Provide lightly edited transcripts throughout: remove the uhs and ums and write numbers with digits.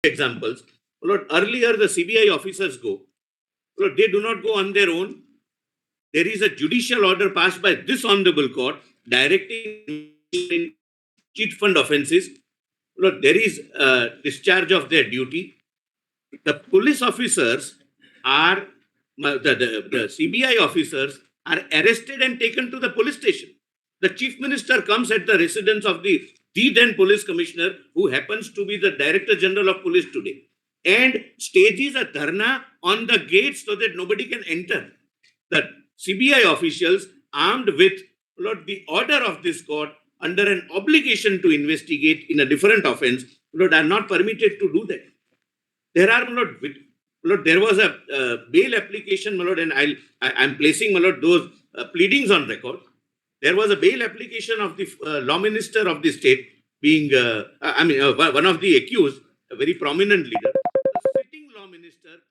examples. Lord, earlier the CBI officers go. Lord, they do not go on their own. There is a judicial order passed by this honorable court directing cheat fund offences. Lord, there is a discharge of their duty. The police officers are, the CBI officers are arrested and taken to the police station. The chief minister comes at the residence of the then police commissioner, who happens to be the director general of police today, and stages a dharna on the gate so that nobody can enter. The CBI officials, armed with Lord, the order of this court, under an obligation to investigate in a different offense, Lord, are not permitted to do that. There are, Lord, there was a bail application, Lord, and I'm placing, Lord, those pleadings on record. There was a bail application of the law minister of the state being, one of the accused, a very prominent leader. The sitting law minister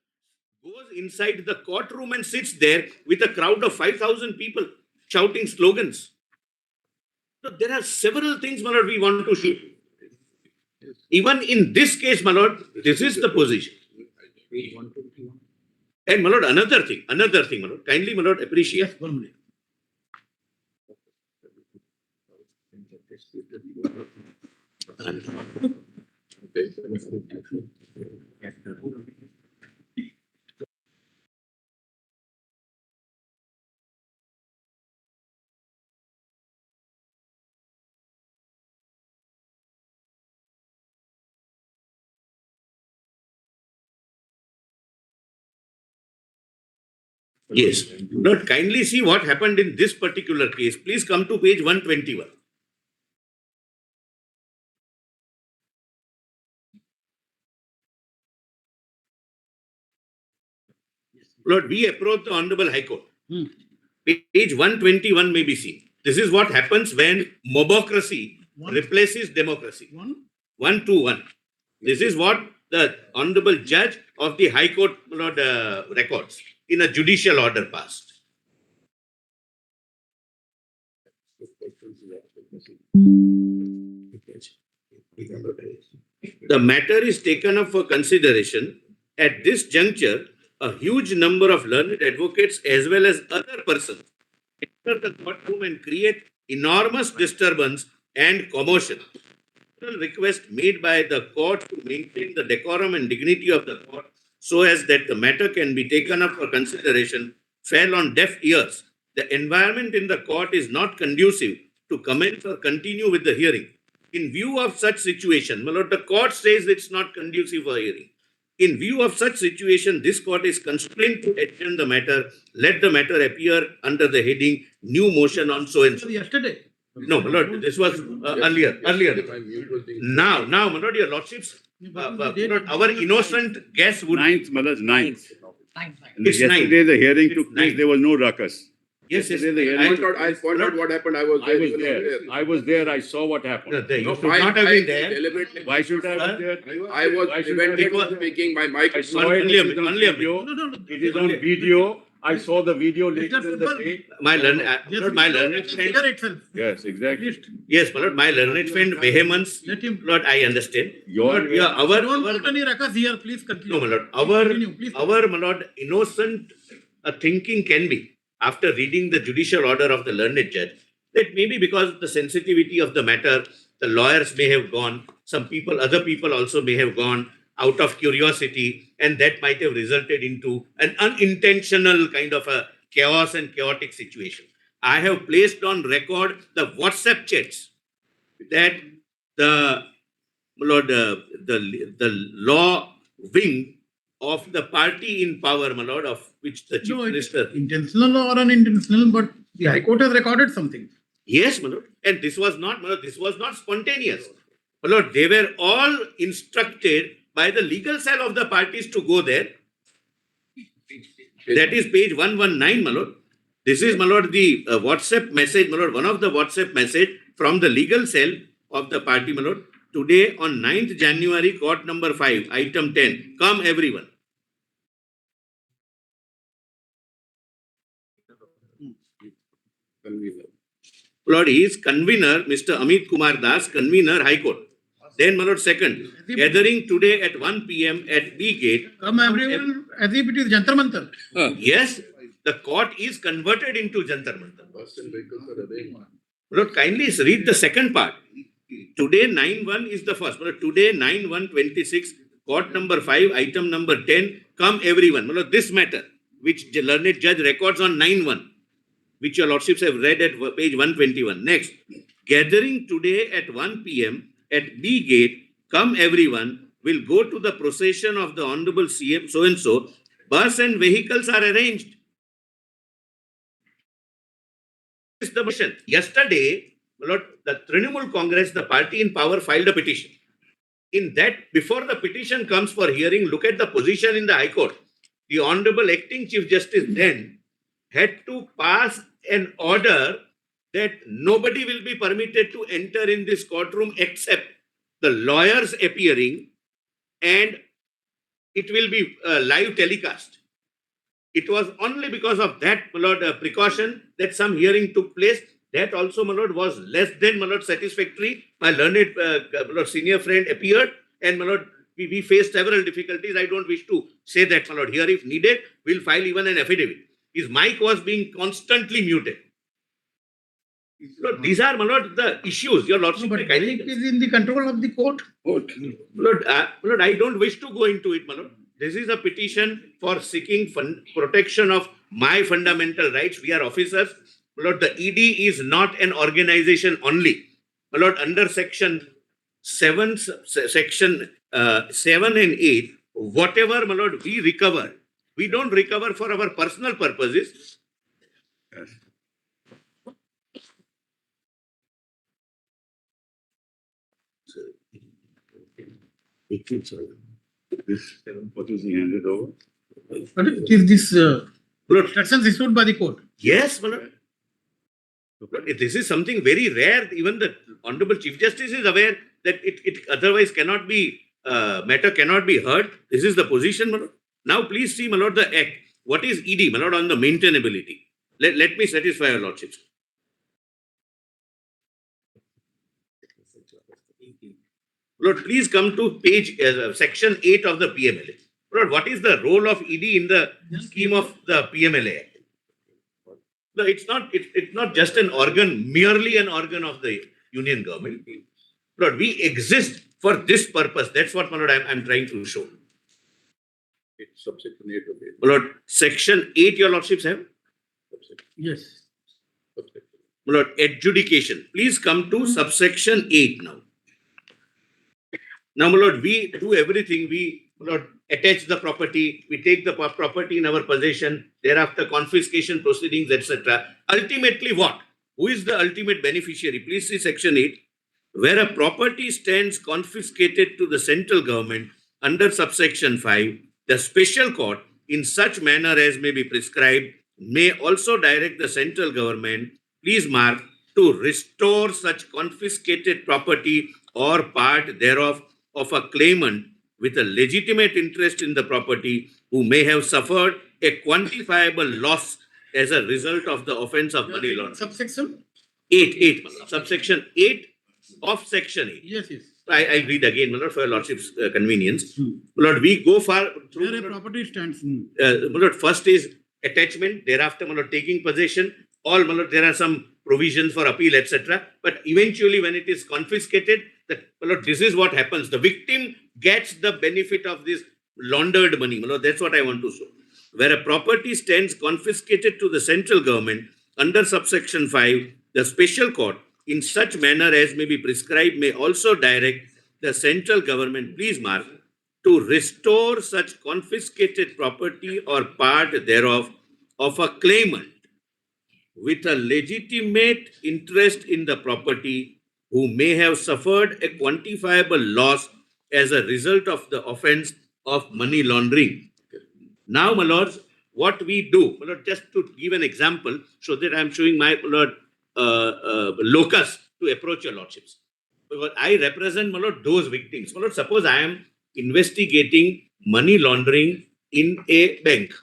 goes inside the courtroom and sits there with a crowd of 5,000 people shouting slogans. So there are several things, my lord, we want to show. Even in this case, my lord, this is the position. And my lord, another thing, my lord, kindly, my lord, appreciate. Yes, 1 minute. Yes. Lord, kindly see what happened in this particular case. Please come to page 121. Lord, we approach the Honorable High Court. Page 121 may be seen. This is what happens when mobocracy replaces democracy. 121. This is what the Honorable Judge of the High Court, Lord, records in a judicial order passed. The matter is taken up for consideration. At this juncture, a huge number of learned advocates as well as other persons enter the courtroom and create enormous disturbance and commotion. Request made by the court to maintain the decorum and dignity of the court so as that the matter can be taken up for consideration fell on deaf ears. The environment in the court is not conducive to commence or continue with the hearing. In view of such situation, my lord, the court says it's not conducive for hearing. In view of such situation, this court is constrained to adjourn the matter. Let the matter appear under the heading new motion on so and so. Yesterday. No, my lord, this was earlier. Now, my lord, your lordships, our innocent guess would... 9th, my lord, 9th. It's Yesterday the hearing took place, there was no ruckus. Yes. I found out what happened. I was there. I was there, I saw what happened. You should not have been there. Deliberately. Why should I be there? I was prevented was- from speaking. My mic I was saw it, Only a it is minute, on only a video. minute. It is on video. I saw the video later in the day. My learned friend... Yes, exactly. Yes, my lord, my learned friend vehemence, Let him. Lord, I understand. Your Lord, yeah, Don't put any ruckus here, please continue. No, my lord, Please continue. our, my lord, innocent thinking can be, after reading the judicial order of the learned judge, that maybe because of the sensitivity of the matter, the lawyers may have gone, other people also may have gone out of curiosity, and that might have resulted into an unintentional kind of a chaos and chaotic situation. I have placed on record the WhatsApp chats that the law wing of the party in power, my lord, of which the chief minister... Intentional or unintentional, but the High Court has recorded something. Yes, my lord. And this was not spontaneous. My lord, they were all instructed by the legal cell of the parties to go there. That is page 119, my lord. This is, my lord, the WhatsApp message, my lord, one of the WhatsApp message from the legal cell of the party, my lord. Today on 9th January, court number 5, item 10. Come everyone. Lord, he is convener, Mr. Amit Kumar Das, convener, High Court. Then, my lord, second, gathering today at 1 p.m. at B gate. Come everyone, as if it is Jantar Mantar. Yes, the court is converted into Jantar Mantar. Bus and vehicles are away. Lord, kindly read the second part. Today 9-1 is the first. Lord, today 9-1-26, court number 5, item number 10, come everyone. Lord, this matter, which the learned judge records on 9-1, which your lordships have read at page 121. Next, gathering today at 1 p.m. at B gate, come everyone, will go to the procession of the Honorable CM so-and-so. Bus and vehicles are arranged. This is the mission. Yesterday, Lord, the Trinamool Congress, the party in power, filed a petition. In that, before the petition comes for hearing, look at the position in the High Court. The Honorable Acting Chief Justice then had to pass an order that nobody will be permitted to enter in this courtroom except the lawyers appearing, and it will be live telecast. It was only because of that, my lord, precaution that some hearing took place. That also, my lord, was less than, my lord, satisfactory. My learned my lord, senior friend appeared, and my lord, we faced several difficulties. I don't wish to say that, my lord. Here, if needed, we'll file even an affidavit. His mic was being constantly muted. Lord, these are, my lord, the issues. Your lordship, But it is in the control of the court. Lord, I don't wish to go into it, my lord. This is a petition for seeking protection of my fundamental rights. We are officers. My lord, the ED is not an organization only. My lord, under section 7 and 8, whatever, my lord, we recover, we don't recover for our personal purposes. Yes. This, what is he handed over? But it is this Lord, instructions issued by the court. yes, my lord. Lord, this is something very rare. Even the Honorable Chief Justice is aware that it otherwise cannot be, matter cannot be heard. This is the position, my lord. Now, please see, my lord, the act. What is ED, my lord, on the maintainability? Let me satisfy your lordships. Lord, please come to page, section 8 of the PMLA. Lord, what is the role of ED in the scheme of the PMLA Act? No, it's not just an organ, merely an organ of the union government. Lord, we exist for this purpose. That's what, my lord, I'm trying to show. It's subsection 8 of it. My lord, section 8, your lordships have? Yes. Subsection. My lord, adjudication. Please come to subsection 8 now. Now, my lord, we do everything. We, my lord, attach the property. We take the property in our possession. Thereafter, confiscation proceedings, etc. Ultimately, what? Who is the ultimate beneficiary? Please see section 8. Where a property stands confiscated to the central government under subsection 5, the special court, in such manner as may be prescribed, may also direct the central government, please mark, to restore such confiscated property or part thereof of a claimant with a legitimate interest in the property who may have suffered a quantifiable loss as a result of the offense of money laundering. Subsection? 8, subsection 8 of section 8. Yes, yes. I read again, my lord, for your lordship's convenience. My lord, we go far through. Where a property stands. My lord, first is attachment, thereafter, my lord, taking possession. All, my lord, there are some provisions for appeal, etc. But eventually, when it is confiscated, my lord, this is what happens. The victim gets the benefit of this laundered money. My lord, that's what I want to show. Where a property stands confiscated to the central government under subsection 5, the special court, in such manner as may be prescribed, may also direct the central government, please mark, to restore such confiscated property or part thereof of a claimant with a legitimate interest in the property who may have suffered a quantifiable loss as a result of the offense of money laundering. Now, my lords, what we do, my lord, just to give an example, so that I'm showing my, my lord, locus to approach your lordships. Because I represent, my lord, those victims. My lord, suppose I am investigating money laundering in a bank.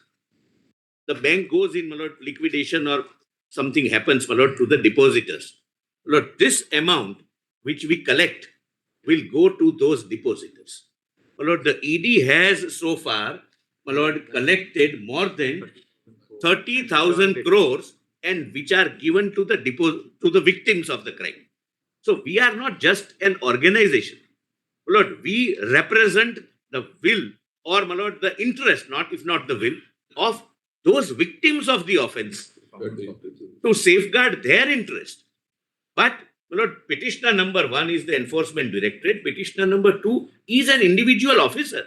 The bank goes in, my lord, liquidation or something happens, my lord, to the depositors. My lord, this amount which we collect will go to those depositors. My lord, the ED has so far, my lord, collected more than 30,000 crores and which are given to the victims of the crime. So we are not just an organization. My lord, we represent the will or my lord, the interest, not if not the will, of those victims of the offense to safeguard their interest. But my lord, petitioner number 1 is the enforcement directorate. Petitioner number 2 is an individual officer.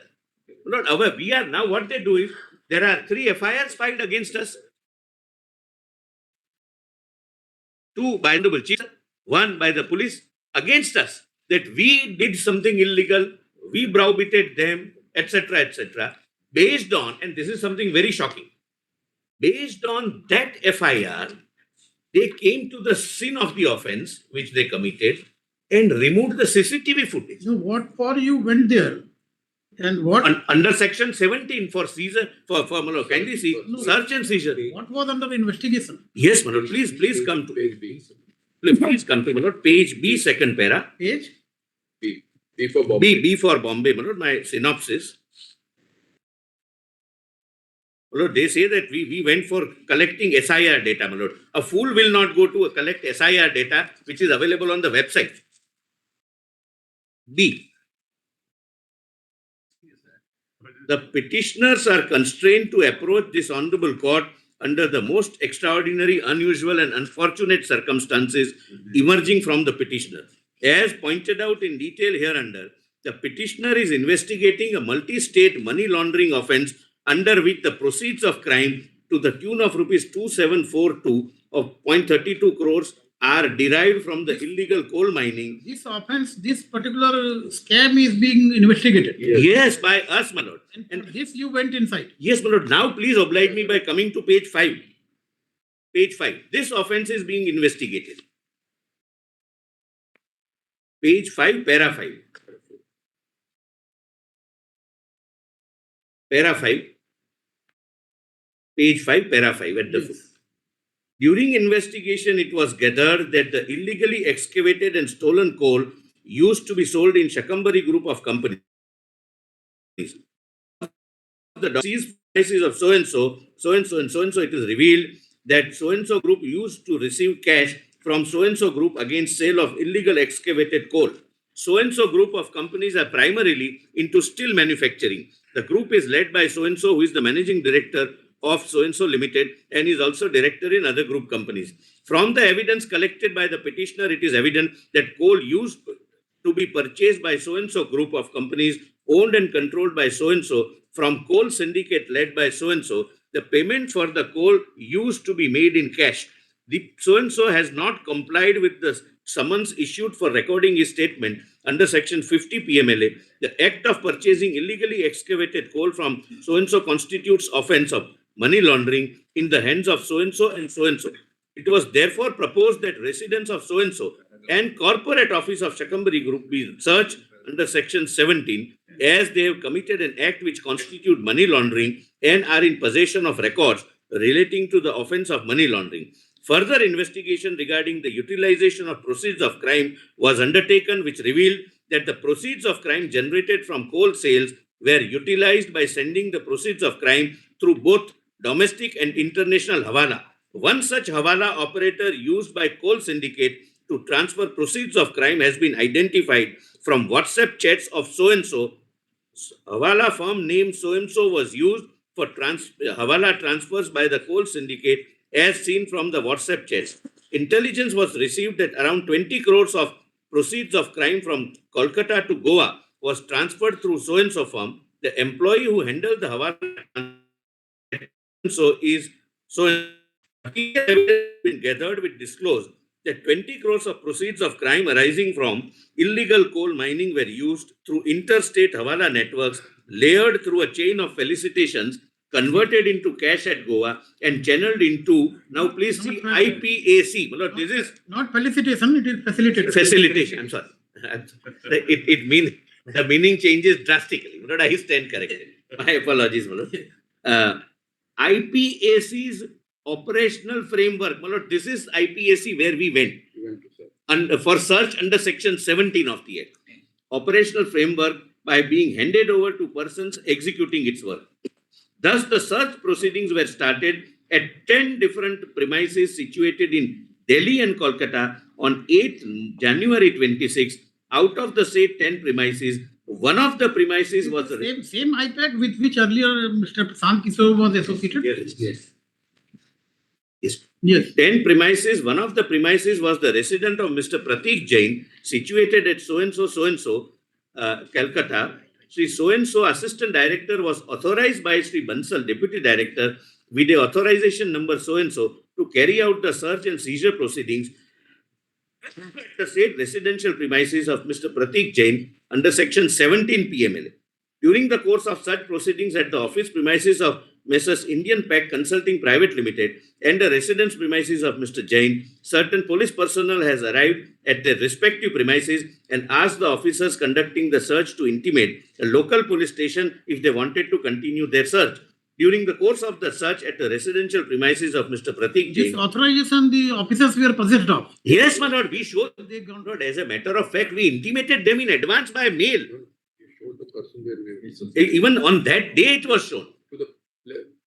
My lord, we are now what they do is there are 3 FIRs filed against us. 2 by honorable chief, 1 by the police against us that we did something illegal, we browbeated them, etc., etc. Based on, and this is something very shocking, based on that FIR, they came to the scene of the offense which they committed and removed the CCTV footage. So what for you went there? And what? Under section 17 for seizure, for Manu, kindly see, search and seizure. What was under investigation? Yes, Manu, please come to Page B. Please come to Manu, page B, second para. Page? B. B for Bombay. B for Bombay, Manu, my synopsis. Manu, they say that we went for collecting SIR data, Manu. A fool will not go to collect SIR data which is available on the website. B. The petitioners are constrained to approach this honorable court under the most extraordinary, unusual and unfortunate circumstances emerging from the petitioner. As pointed out in detail hereunder, the petitioner is investigating a multi-state money laundering offence under which the proceeds of crime to the tune of rupees 2742 of 0.32 crores are derived from the illegal coal mining. This offense, this particular scam is being investigated. Yes, by us, my lord. And for this you went inside. Yes, my lord. Now please oblige me by coming to page 5. Page 5. This offense is being investigated. Page 5, para 5. Para 5. Page 5, para 5 at the foot. During investigation, it was gathered that the illegally excavated and stolen coal used to be sold in Shakambari group of companies. The seized prices of so-and-so, so-and-so and so-and-so, it is revealed that so-and-so group used to receive cash from so-and-so group against sale of illegal excavated coal. So-and-so group of companies are primarily into steel manufacturing. The group is led by so-and-so who is the managing director of so-and-so limited and is also director in other group companies. From the evidence collected by the petitioner, it is evident that coal used to be purchased by so-and-so group of companies owned and controlled by so-and-so from coal syndicate led by so-and-so. The payment for the coal used to be made in cash. The so-and-so has not complied with the summons issued for recording his statement under section 50 PMLA. The act of purchasing illegally excavated coal from so-and-so constitutes offence of money laundering in the hands of so-and-so and so-and-so. It was therefore proposed that residents of so-and-so and corporate office of Shakambari Group be searched under section 17 as they have committed an act which constitute money laundering and are in possession of records relating to the offence of money laundering. Further investigation regarding the utilization of proceeds of crime was undertaken, which revealed that the proceeds of crime generated from coal sales were utilized by sending the proceeds of crime through both domestic and international hawala. One such hawala operator used by coal syndicate to transfer proceeds of crime has been identified from WhatsApp chats of so-and-so. Hawala firm named so-and-so was used for hawala transfers by the coal syndicate as seen from the WhatsApp chats. Intelligence was received that around 20 crores of proceeds of crime from Kolkata to Goa was transferred through so-and-so firm. The employee who handled the hawala so is so been gathered with disclosed that 20 crores of proceeds of crime arising from illegal coal mining were used through interstate hawala networks layered through a chain of felicitations, converted into cash at Goa and channeled into, now please see, IPAC. This is not felicitation, it is facilitation. Facilitation, I'm sorry. It means the meaning changes drastically. I stand corrected. My apologies. IPAC's operational framework. This is IPAC where we went. You went to search. And for search under section 17 of the Act. operational framework by being handed over to persons executing its work. Thus, the search proceedings were started at 10 different premises situated in Delhi and Kolkata on 8th January 26. Out of the said 10 premises, one of the premises was the same iPad with which earlier Mr. Prasant Kishore was associated? Yes. Yes. Yes. 10 premises, one of the premises was the residence of Mr. Pratik Jain, situated at so-and-so, Calcutta. Sri so-and-so Assistant Director was authorized by Sri Bansal, Deputy Director, with the authorization number so-and-so to carry out the search and seizure proceedings at the said residential premises of Mr. Pratik Jain under Section 17 PMLA. During the course of such proceedings at the office premises of Messrs. Indian Pack Consulting Private Limited and the residence premises of Mr. Jain, certain police personnel has arrived at their respective premises and asked the officers conducting the search to intimate a local police station if they wanted to continue their search. During the course of the search at the residential premises of Mr. Pratik Jain. This authorization the officers were possessed of. Yes, my lord, we showed they got not. As a matter of fact, we intimated them in advance by mail. You showed the person their name. Even on that day, it was shown. To the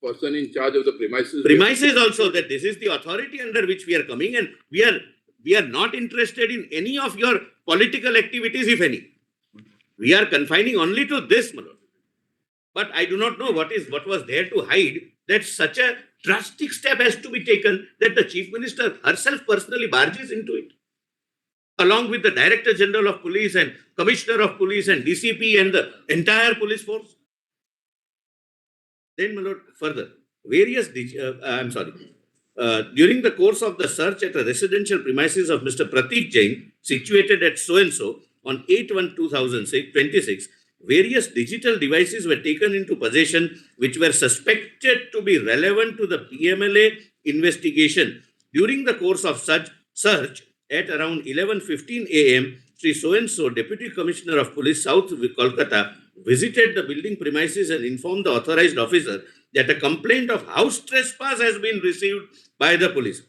person in charge of the premises. Premises also that this is the authority under which we are coming, and we are not interested in any of your political activities, if any. We are confining only to this, my lord. But I do not know what was there to hide that such a drastic step has to be taken that the Chief Minister herself personally barges into it, along with the Director General of Police and Commissioner of Police and DCP and the entire police force. Then, my lord, further, during the course of the search at the residential premises of Mr. Pratik Jain, situated at so-and-so on 8/1/2026, various digital devices were taken into possession which were suspected to be relevant to the PMLA investigation. During the course of such search at around 11:15 a.m., Sri so-and-so, Deputy Commissioner of Police, South Kolkata, visited the building premises and informed the authorized officer that a complaint of house trespass has been received by the police.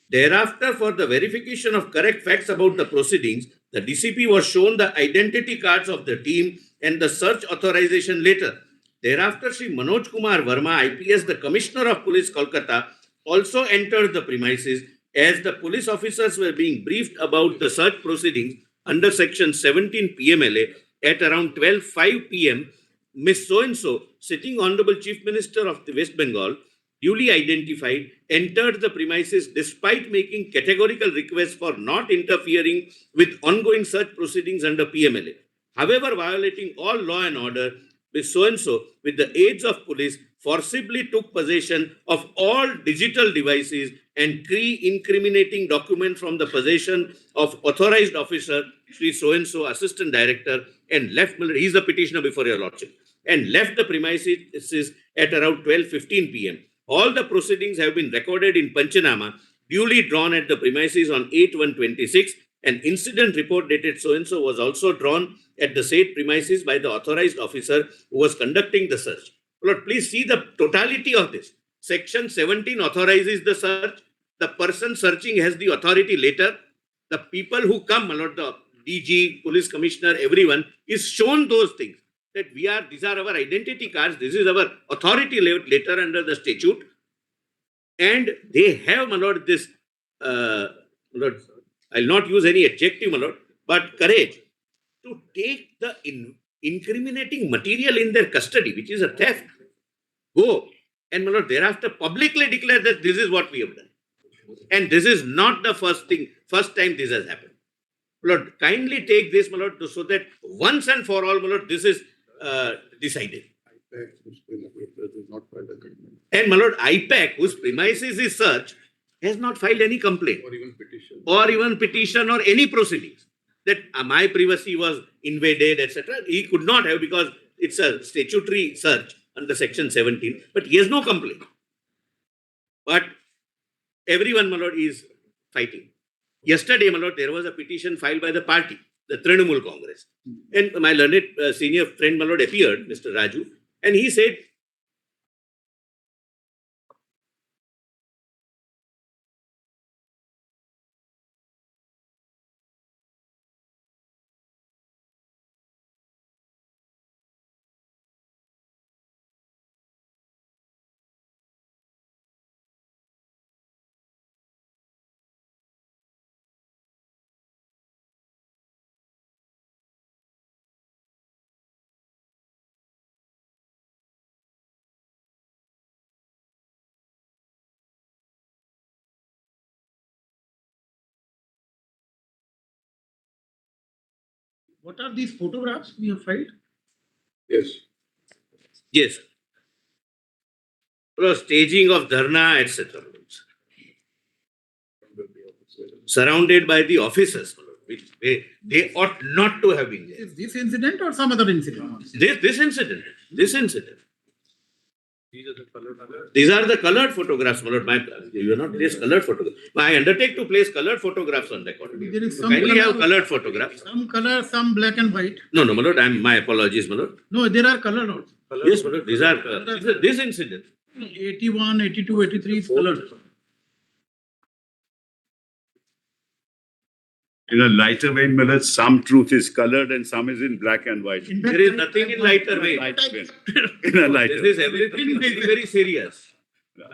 Thereafter, for the verification of correct facts about the proceedings, the DCP was shown the identity cards of the team and the search authorization letter. Thereafter, Sri Manoj Kumar Verma, IPS, the Commissioner of Police, Kolkata, also entered the premises. As the police officers were being briefed about the search proceedings under Section 17 PMLA at around 12:05 p.m., Miss So-and-so, sitting Honorable Chief Minister of the West Bengal, duly identified, entered the premises despite making categorical requests for not interfering with ongoing search proceedings under PMLA. However, violating all law and order, Miss So-and-so, with the aids of police, forcibly took possession of all digital devices and incriminating document from the possession of authorized officer, Sri so-and-so, Assistant Director, and left, he is the petitioner before your lordship, and left the premises at around 12:15 p.m. All the proceedings have been recorded in Panchanama, duly drawn at the premises on 8/1/26. An incident report dated so-and-so was also drawn at the said premises by the authorized officer who was conducting the search. Lord, please see the totality of this. Section 17 authorizes the search. The person searching has the authority later. The people who come, Lord, the DG, police commissioner, everyone is shown those things. That these are our identity cards. This is our authority later under the statute. And they have, my lord, this, Lord, I'll not use any adjective, my lord, but courage to take the incriminating material in their custody, which is a theft. Go and, my lord, thereafter publicly declare that this is what we have done. And this is not the first time this has happened. My lord, kindly take this, my lord, so that once and for all, my lord, this is decided. And my lord, IPAC, whose premises is search, has not filed any complaint or even petition or any proceedings that my privacy was invaded, etc. He could not have, because it's a statutory search under Section 17, but he has no complaint. But everyone, my lord, is fighting. Yesterday, my lord, there was a petition filed by the party, the Trinamool Congress. And my learned senior friend, my lord, appeared, Mr. Raju, and he said, What are these photographs we have filed? Yes. Yes. Staging of dharna, etc. Surrounded by the officers, which they ought not to have been there. Is this incident or some other incident? This incident. These are the colored photographs, my lord. You have not placed colored photographs. I undertake to place colored photographs on record. There is some Kindly have color- colored photographs. Some color, some black and white. No, my lord. My apologies, my lord. No, there are color also. Yes, my lord. These are this incident. 81, 82, 83 is colored. In a lighter vein, Miller, some truth is colored and some is in black and white. In fact, There is nothing in lighter vein. Light vein. In a lighter This is everything very, very serious. Smile.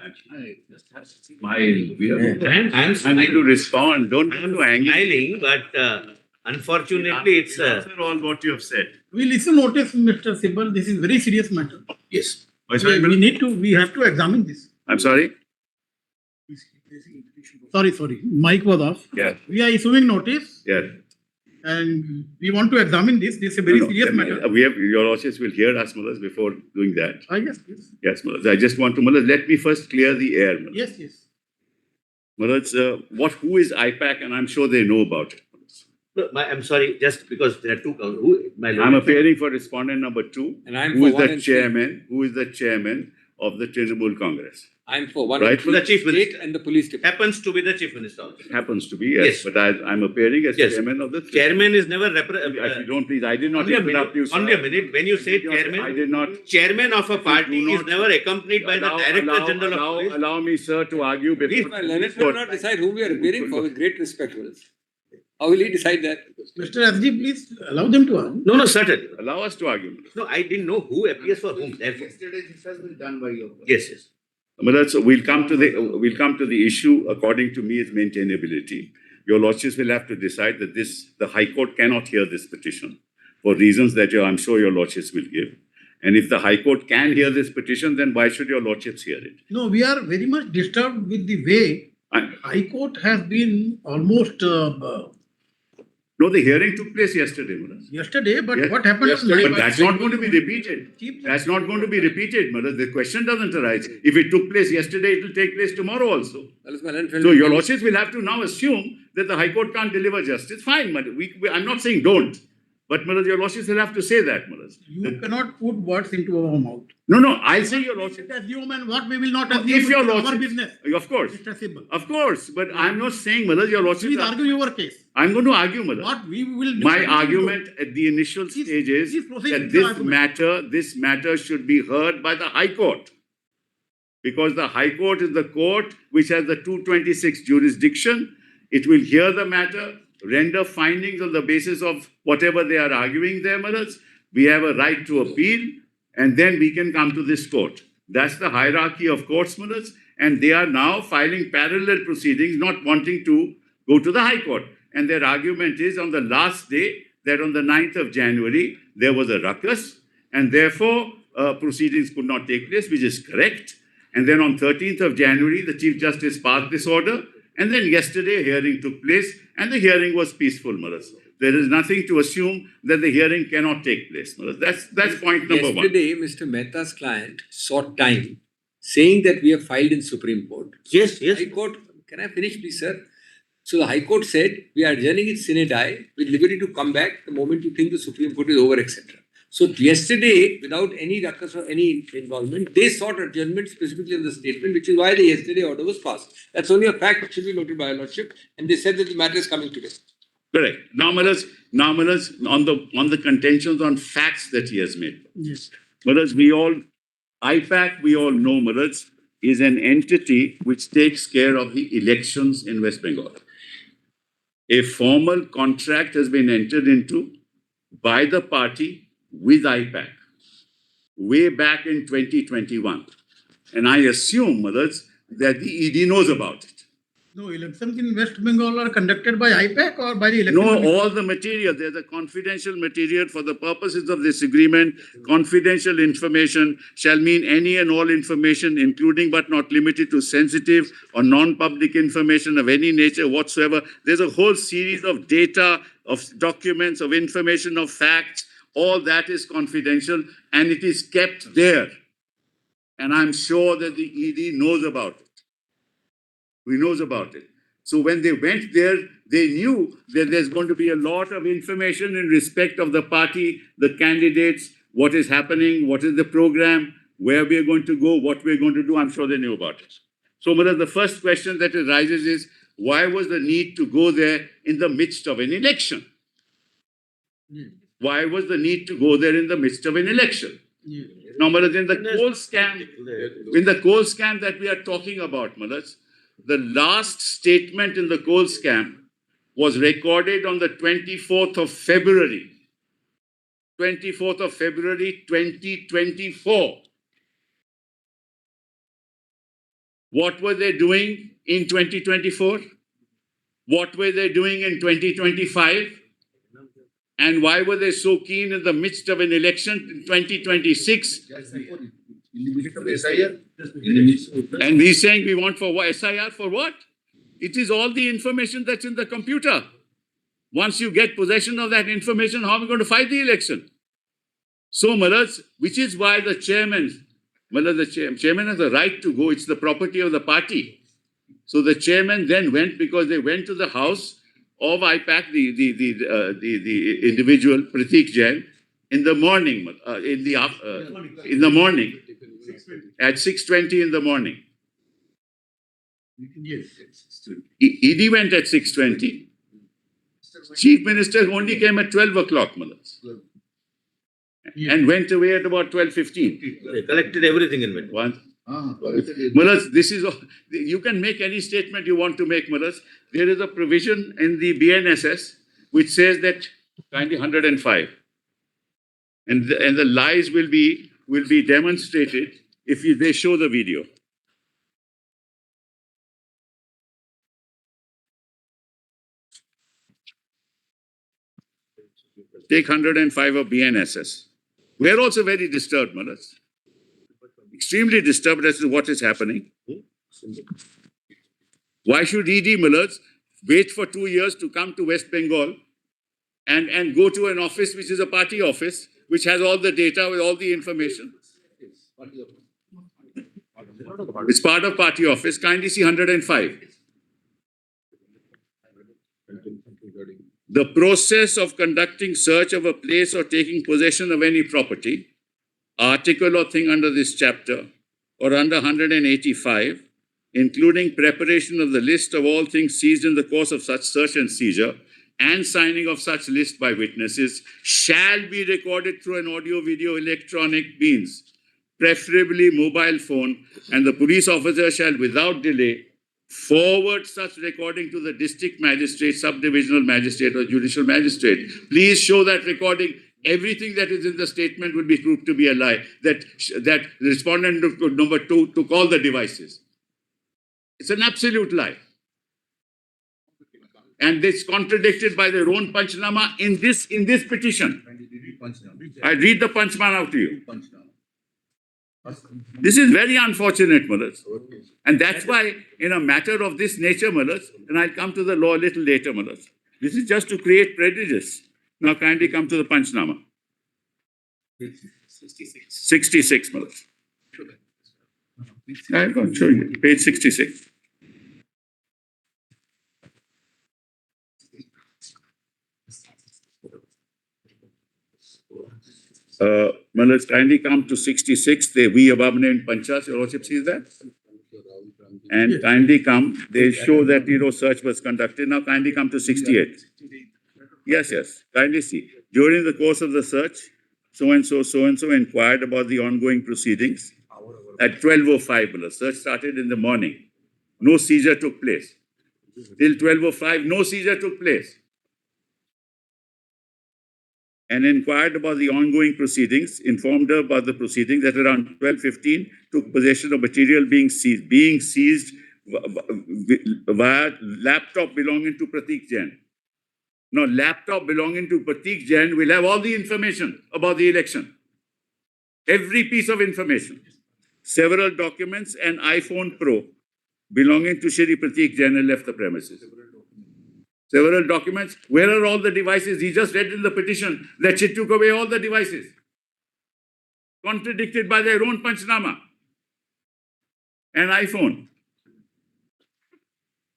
I'm I need to respond. Don't I'm go to anger. smiling, but unfortunately, it's After all what you have said. We listen notice, Mr. Sibal, this is very serious matter. yes. Oh, sorry, We Miller? we have to examine this. I'm sorry? Sorry, mic was off. Yeah. We are issuing notice Yeah. and we want to examine this. This is a very No, no, serious matter. We have, your lordships will hear us, Mullahs, before doing that. Yes, yes. Yes, Mullahs. I just want to, Mullahs, let me first clear the air. Mullahs. Yes. Mullahs, who is IPAC? And I'm sure they know about it. Mullahs. No, I'm sorry, just because there are two. My lord. I'm appearing for respondent number 2. And I'm Who for is one the and chairman? Who is the chairman of the Trinamool Congress? I'm for one. Right. and three, The chief state minister. and the police department. Happens to be the chief minister also. Happens to be, yes. Yes. But I'm appearing as Yes. chairman of the. Chairman is never If you don't please, I did not only a interrupt you, minute. sir. Only a minute. When you say I chairman, did not. chairman of a party do is not- never accompanied by the director general of police. Allow me, sir, to argue before. Well, let us not decide whom we are appearing for with great respect. How will he decide that? Mr. SG, please allow them to argue. No, certainly. Allow us to argue. No, I didn't know who appears for whom. Therefore, Yesterday, this has been done by your. yes. But we'll come to the issue. According to me, is maintainability. Your lordships will have to decide that the High Court cannot hear this petition for reasons that I'm sure your lordships will give. And if the High Court can hear this petition, then why should your lordships hear it? No, we are very much disturbed with the way I- High Court has been almost No, the hearing took place yesterday, Mullahs. yesterday, but Yes. what happened? Yesterday, But that's not going to be repeated. Keep- That's not going to be repeated, Mullahs. The question doesn't arise. If it took place yesterday, it will take place tomorrow also. That is my unfriendly So your feeling. lordships will have to now assume that the High Court can't deliver justice. Fine, but I'm not saying don't. But Mullahs, your lordships will have to say that, Mullahs. You cannot put words into our mouth. No, I say your lordships. Assume and what we will not No, assume if your is our lordships, business. of course, Mr. Sibal. of course. But I'm not saying, Mullahs, your lordships. Please argue your case. I'm going to argue, Mullahs. What we will. My decide to argument at the initial Please- stage is please proceed that with your argument. this matter should be heard by the High Court. Because the High Court is the court which has the 226 jurisdiction. It will hear the matter, render findings on the basis of whatever they are arguing there, Mullahs. We have a right to appeal, and then we can come to this court. That's the hierarchy of courts, Mullahs. And they are now filing parallel proceedings, not wanting to go to the High Court. And their argument is on the last day, that on the 9th of January, there was a ruckus, and therefore proceedings could not take place, which is correct. And then on 13th of January, the Chief Justice passed this order. And then yesterday, a hearing took place, and the hearing was peaceful, Mullahs. There is nothing to assume that the hearing cannot take place, Mullahs. That's point number one. Yesterday, Mr. Mehta's client sought time, saying that we have filed in Supreme Court. Yes. High Court, can I finish, please, sir? So the High Court said we are adjourning it sine die with liberty to come back the moment you think the Supreme Court is over, etc. So yesterday, without any ruckus or any involvement, they sought adjournment specifically on the statement, which is why the yesterday order was passed. That's only a fact which should be noted by your lordship, and they said that the matter is coming today. Correct. Now, Mullahs, on the contentions on facts that he has made. Yes. Mullahs, IPAC, we all know, Mullahs, is an entity which takes care of the elections in West Bengal. A formal contract has been entered into by the party with IPAC way back in 2021. And I assume, Mullahs, that the ED knows about it. No, elections in West Bengal are conducted by IPAC or by the election? No, Commission? all the material, there's a confidential material for the purposes of this agreement. Confidential information shall mean any and all information, including but not limited to sensitive or non-public information of any nature whatsoever. There's a whole series of data, of documents, of information, of facts. All that is confidential and it is kept there. And I'm sure that the ED knows about it. He knows about it. So when they went there, they knew that there's going to be a lot of information in respect of the party, the candidates, what is happening, what is the program, where we are going to go, what we're going to do. I'm sure they knew about it. So, Mother, the first question that arises is, why was the need to go there in the midst of an election? Why was the need to go there in the midst of an election? Now, Mother, in the coal scam that we are talking about, Mother, the last statement in the coal scam was recorded on the 24th of February. 24th of February, 2024. What were they doing in 2024? What were they doing in 2025? And why were they so keen in the midst of an election in 2026? And we're saying we want for what? SIR for what? It is all the information that's in the computer. Once you get possession of that information, how are we going to fight the election? So, Maharaj, which is why the chairman, Maharaj, the chairman has the right to go. It's the property of the party. So the chairman then went, because they went to the house of IPAC, the individual Pratik Jain, in the morning, in the morning, at 6:20 in the morning. ED went at 6:20. Chief Minister only came at 12 o'clock, Maharaj, and went away at about 12:15. They collected everything and went. One. Maharaj, this is, you can make any statement you want to make, Maharaj. There is a provision in the BNSS which says that kindly 105. And the lies will be demonstrated if they show the video. Take 105 of BNSS. We are also very disturbed, Maharaj. Extremely disturbed as to what is happening. Why should ED Maharaj wait for 2 years to come to West Bengal and go to an office which is a party office, which has all the data with all the information? It's part of party office. Kindly see 105. The process of conducting search of a place or taking possession of any property, article or thing under this chapter, or under 185, including preparation of the list of all things seized in the course of such search and seizure, and signing of such list by witnesses, shall be recorded through an audio-video electronic means, preferably mobile phone, and the police officer shall without delay forward such recording to the district magistrate, subdivisional magistrate, or judicial magistrate. Please show that recording. Everything that is in the statement will be proved to be a lie. That respondent number 2 took all the devices. It's an absolute lie. And it's contradicted by their own Panchnama in this petition. I read the Panchman out to you. This is very unfortunate, Maharaj. And that's why, in a matter of this nature, Maharaj, and I'll come to the law a little later, Maharaj, this is just to create prejudice. Now kindly come to the Panchnama. 66, Maharaj. I'm going to show you. Page 66. Maharaj, kindly come to 66. We above named Panchas, your Lordship sees that? And kindly come, they show that, search was conducted. Now kindly come to 68. Yes, kindly see. During the course of the search, so-and-so inquired about the ongoing proceedings. At 12:05, Maharaj, search started in the morning. No seizure took place. Till 12:05, no seizure took place. And inquired about the ongoing proceedings, informed her about the proceedings. At around 12:15, took possession of material being seized via laptop belonging to Pratik Jain. Now, laptop belonging to Pratik Jain will have all the information about the election. Every piece of information. Several documents and iPhone Pro belonging to Shri Pratik Jain have left the premises. Several documents. Where are all the devices? He just read in the petition that she took away all the devices. Contradicted by their own Panchnama and iPhone.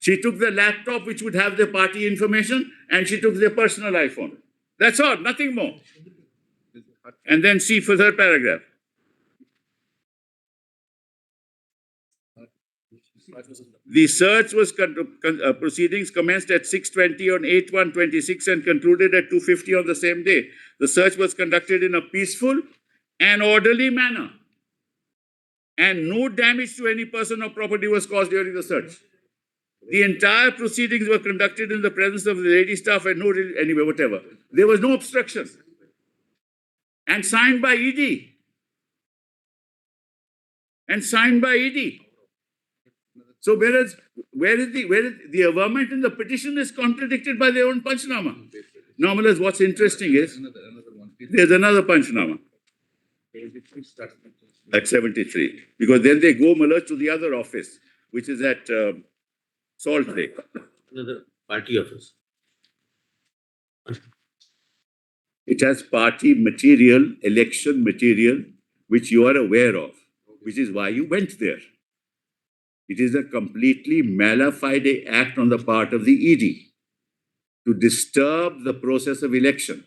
She took the laptop which would have the party information and she took their personal iPhone. That's all, nothing more. And then see for third paragraph. The search was proceedings commenced at 6:20 on 8/1/26 and concluded at 2:50 on the same day. The search was conducted in a peaceful and orderly manner, and no damage to any person or property was caused during the search. The entire proceedings were conducted in the presence of the lady staff and anyway, whatever. There was no obstruction. And signed by ED. And signed by ED. So where is the averment in the petition is contradicted by their own Panchnama. Now, what's interesting is there's another Panchnama at 73. Because then they go to the other office, which is at Salt Lake. Another party office. It has party material, election material, which you are aware of, which is why you went there. It is a completely mala fide act on the part of the ED to disturb the process of election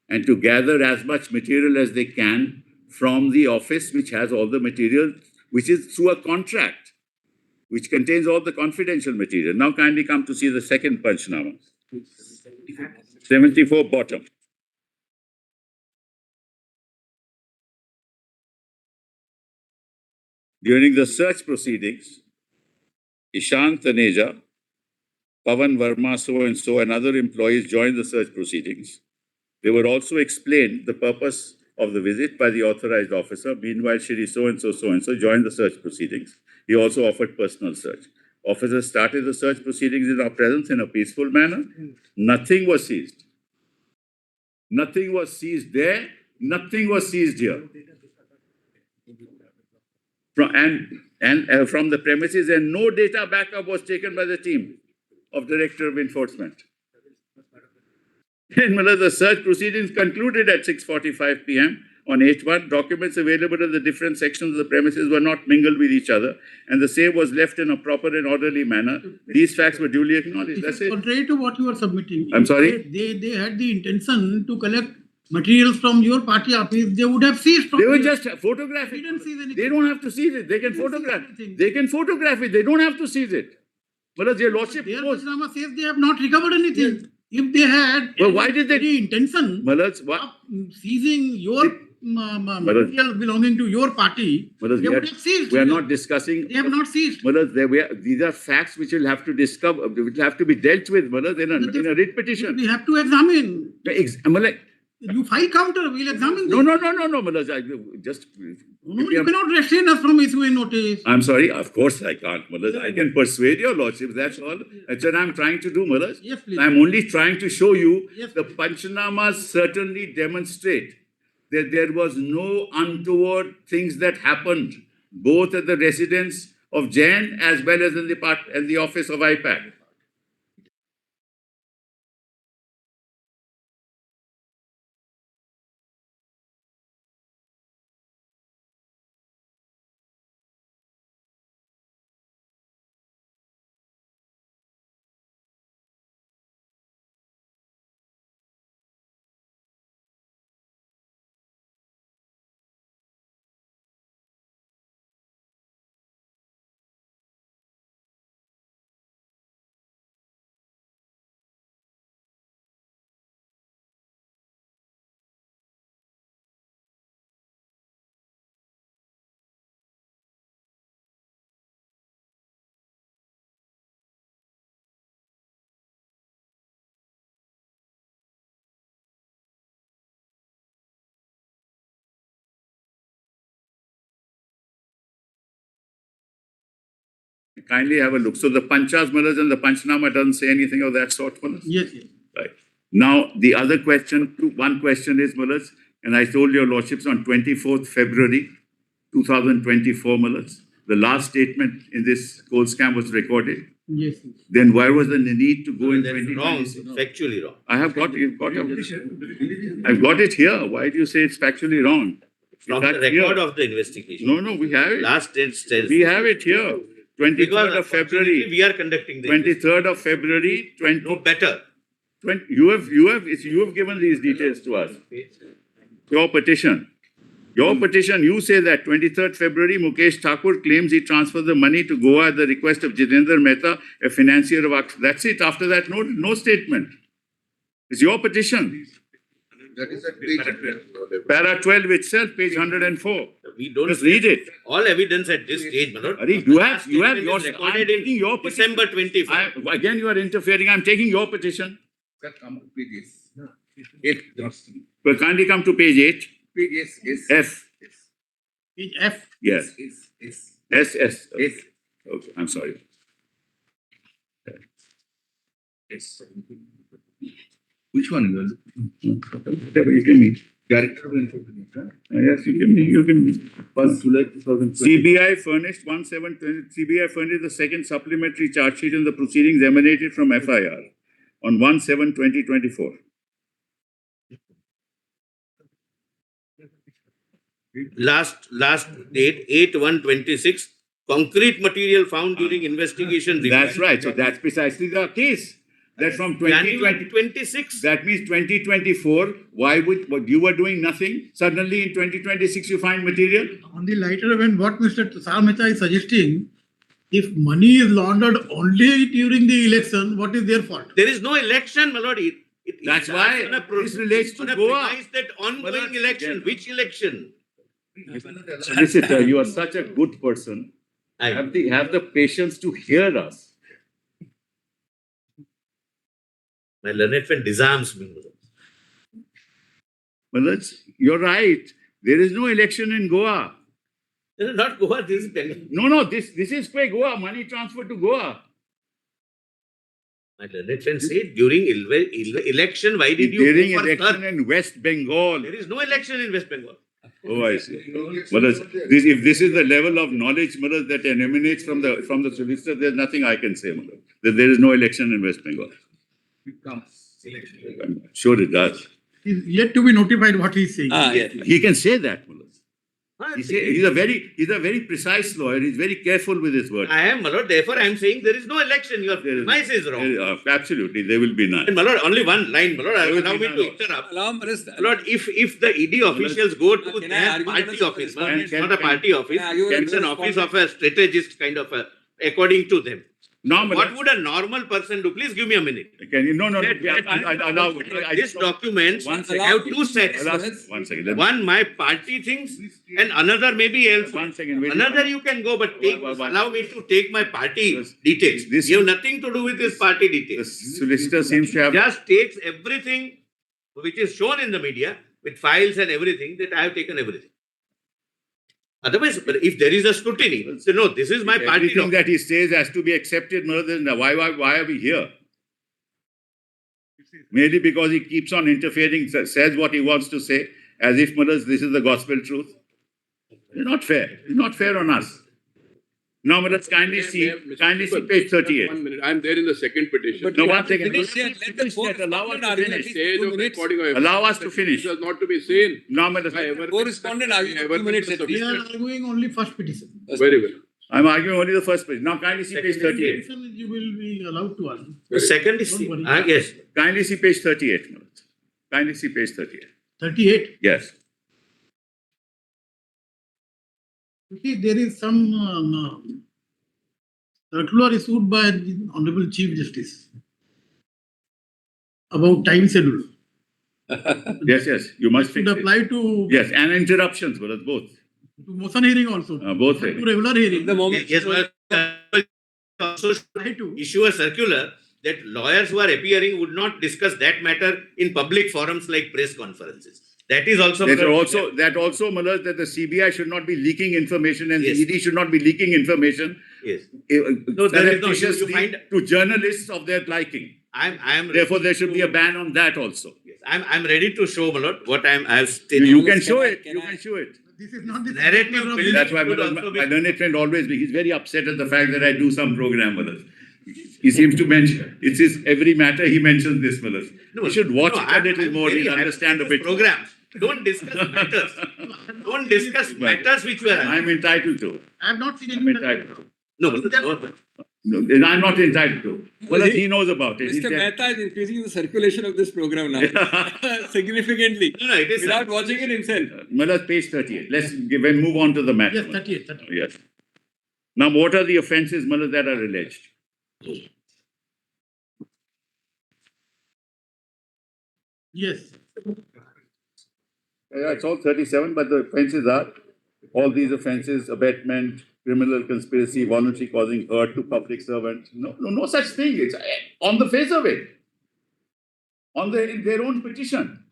and to gather as much material as they can from the office which has all the material, which is through a contract, which contains all the confidential material. Now kindly come to see the second Panchnama. 74 bottom. During the search proceedings, Ishant Taneja, Pavan Verma, so-and-so, and other employees joined the search proceedings. They were also explained the purpose of the visit by the authorized officer. Meanwhile, Shri so-and-so joined the search proceedings. He also offered personal search. Officers started the search proceedings in our presence in a peaceful manner. Nothing was seized. Nothing was seized there. Nothing was seized here. From the premises, and no data backup was taken by the team of Director of Enforcement. And the search proceedings concluded at 6:45 p.m. on 8/1. Documents available in the different sections of the premises were not mingled with each other, and the same was left in a proper and orderly manner. These facts were duly acknowledged. That's it. Contrary to what you are submitting. I'm sorry? They had the intention to collect materials from your party office. They would have seized from They were you. just photographing. They didn't seize anything. They don't have to seize it. They can photograph. They can photograph it. They don't have to seize it. But their lordship. Their Panchnama says they have not recovered anything. If they had Well, why did they? any intention What? of seizing your material belonging to your party, they would have seized. We are not discussing. They have not seized. These are facts which will have to discover, which will have to be dealt with, in a writ petition. We have to examine. You file counter, we'll examine No, this. no, just. No, you cannot restrain us from issuing notice. I'm sorry, of course I can't, I can persuade your lordship, that's all. That's what I'm trying to do, Yes, please. I'm only trying to show you Yes, the please. Panchnamas certainly demonstrate that there was no untoward things that happened, both at the residence of Jain as well as in the office of IPAC. Kindly have a look. So the Panchas, Maharaj, and the Panchnama doesn't say anything of that sort, Maharaj? Yes, yes. Right. Now, the other question, one question is, Maharaj, and I told your lordships on 24th February 2024, Maharaj, the last statement in this coal scam was recorded. Yes, yes. Then why was the need to go in That's wrong, 2026? factually wrong. I have got it. I've got it here. Why do you say it's factually wrong? From That's the record here. of the investigation. No, we have it. Last instance. We have it here. 23rd Because of February. we are conducting the 23rd of February. No better. You have given these details to us. Your petition. Your petition, you say that 23rd February, Mukesh Thakur claims he transferred the money to Goa at the request of Jitendra Mehta, a financier of AXA. That's it. After that, no statement. It's your petition. That is at page. Para 12 itself, page 104. We don't Just read it. all evidence at this stage, Manoj. Ari, you have Last your, statement is I'm recorded taking in your petition. December 24. Again, you are interfering. I'm taking your petition. Sir, come to page 8. Well, kindly come to page 8. Page S. F. Page F. Yes. S. S. S. Okay, I'm sorry. Which one? Whatever you give me. Director of Information. Yes, you give me. You give me. 1 July 2020. CBI furnished CBI furnished the second supplementary charge sheet in the proceedings emanated from FIR on 1/7/2024. Last date 8/1/26. Concrete material found during investigation. That's right. So that's precisely the case. That from 2020, 26. that means 2024, why would, what you were doing nothing? Suddenly in 2026 you find material? On the lighter event, what Mr. Tushar Mehta is suggesting, if money is laundered only during the election, what is their fault? There is no election, Melody. That's why this relates to Goa. Premise that ongoing Melody, election. yeah. Which election? Solicitor, you are such a good person. Have the patience to hear us. My learned friend disarms me. Well, you're right. There is no election in Goa. This is not Goa, this is Delhi. No, this is where Goa, money transferred to Goa. My learned friend said during election, why did you During go for election third? in West Bengal. There is no election in West Bengal. Oh, I see. Well, if this is the level of knowledge, Maharaj, that emanates from the solicitor, there's nothing I can say, Maharaj. That there is no election in West Bengal. I'm sure it does. He's yet to be notified what he is saying. Yes. He can say that, Maharaj. Ah, He's a very precise lawyer. He's very careful with his words. I am, Malord. Therefore, I am saying there is no election. Your There is- premise is wrong. Absolutely, there will be none. And Malord, only one line, Malord. There will Allow be me none. to interrupt. Allow me, Lord, if the ED officials go to Can I their argue party with office, this? Malord, it's Can- not a party office, Can I argue with it's an this? office of a strategist kind of a, according to them. No, What would a normal person do? Please give me a minute. Can you? No. Allow. This document One second. have two sets. One second. One my party thinks and another maybe else. One second. wait. Another you can go, but allow me to take my party This- details. this- You have nothing to do with this party The details. solicitor seems to have. Just takes everything which is shown in the media with files and everything that I have taken everything. Otherwise, but if there is a scrutiny, say no, this is my party Everything document. that he says has to be accepted. More than why are we here? Merely because he keeps on interfering, says what he wants to say, as if Maharaj, this is the gospel truth. It's not fair. It's not fair on us. Now, Maharaj, kindly see page 38. 1 minute. I'm there in the second petition. But No, you one have to second. finish it. Let the court Allow us to argue at finish. least Stage 2 of minutes. recording of Allow us to finish. This is not to be seen. Now, Maharaj, Co-respondent argue Ever 2 minutes been at We least. are arguing only first petition. Very well. I'm arguing only the first page. Now, kindly see page 38. Petition you will be allowed to argue. The second is, Don't worry. yes. Kindly see page 38, Maharaj. Kindly see page 38. 38. Yes. You see, there is some circular issued by the Honorable Chief Justice about time schedule. Yes. You must Should fix it. apply to Yes, and interruptions, Maharaj, both. motion hearing also. Both. To regular hearing. The moment. Yes, but also should Apply to. issue a circular that lawyers who are appearing would not discuss that matter in public forums like press conferences. That is also. That also, Maharaj, that the CBI should not be leaking information and Yes. the ED should not be leaking information Yes. No, there is no- surreptitiously you find- to journalists of their liking. I'm. Therefore, there ready should be to- a ban on that also. Yes, I'm ready to show, my lord, what I've stated. You can Can show I- it. can You I- can show it. This is not the. Narrative circular of building. the- That's why Could also my be- learned friend always, he's very upset at the fact that I do some program with us. He seems to mention, it's his, every matter he mentions this with us. No, You should watch no, it a little I'm more, very he'll happy understand a to bit. Programs. Don't discuss matters. Don't discuss matters which were. I'm entitled to. I have not seen I'm any. entitled to. No, no. No, I'm not entitled to. Well, he knows about it. Mr. Mehta is increasing the circulation of this program now significantly No, it is. without watching it himself. Mullah, page 38. Let's move on to the matter. Yes, 38, 38. Yes. Now, what are the offences, Mullah, that are alleged? Yes. Yeah, it's all 37, but the offences are all these offences: abetment, criminal conspiracy, voluntary causing hurt to public servant. No such thing. It's on the face of it. In their own petition.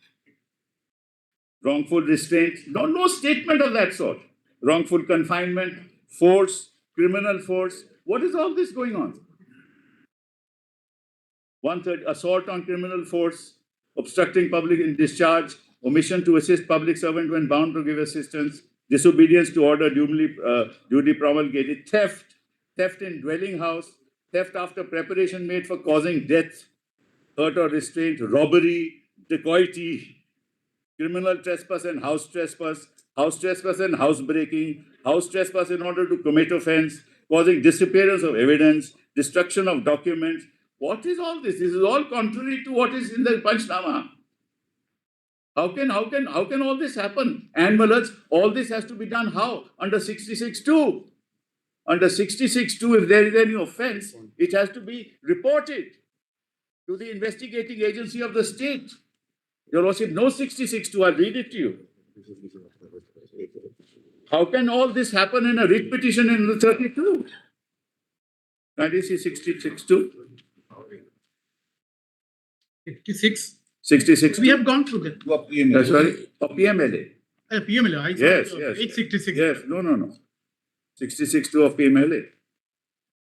Wrongful restraint. No statement of that sort. Wrongful confinement, force, criminal force. What is all this going on? 130, assault on criminal force, obstructing public discharge, omission to assist public servant when bound to give assistance, disobedience to order duly promulgated, theft in dwelling house, theft after preparation made for causing death, hurt or restraint, robbery, dacoity, criminal trespass and house trespass and housebreaking, house trespass in order to commit offense, causing disappearance of evidence, destruction of documents. What is all this? This is all contrary to what is in the Panchnama. How can all this happen? And Malaj, all this has to be done how? Under 66(2). Under 66(2), if there is any offense, it has to be reported to the investigating agency of the state. Your Lordship knows 66(2). I'll read it to you. How can all this happen in a writ petition in the 32? Can you see 66(2)? 56. 66. We have gone through that. That's right. Or PMLA. PMLA. I saw Yes, it, yes. 866. Yes, no. 66(2) of PMLA.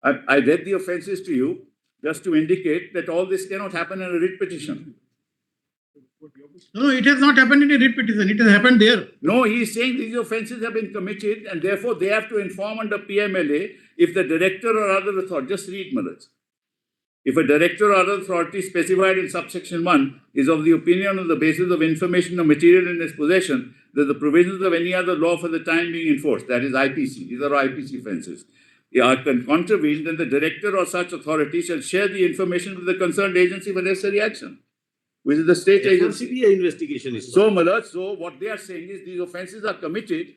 I read the offences to you just to indicate that all this cannot happen in a writ petition. No, it has not happened in a writ petition. It has happened there. No, he is saying these offences have been committed and therefore they have to inform under PMLA if the director or other authority, just read Malaj. If a director or other authority specified in subsection 1 is of the opinion on the basis of information or material in his possession that the provisions of any other law for the time being enforced, that is IPC, these are IPC offences, are contravened, then the director or such authority shall share the information with the concerned agency for necessary action, which is the state agency. CBI investigation is. So, Malaj, so what they are saying is these offences are committed.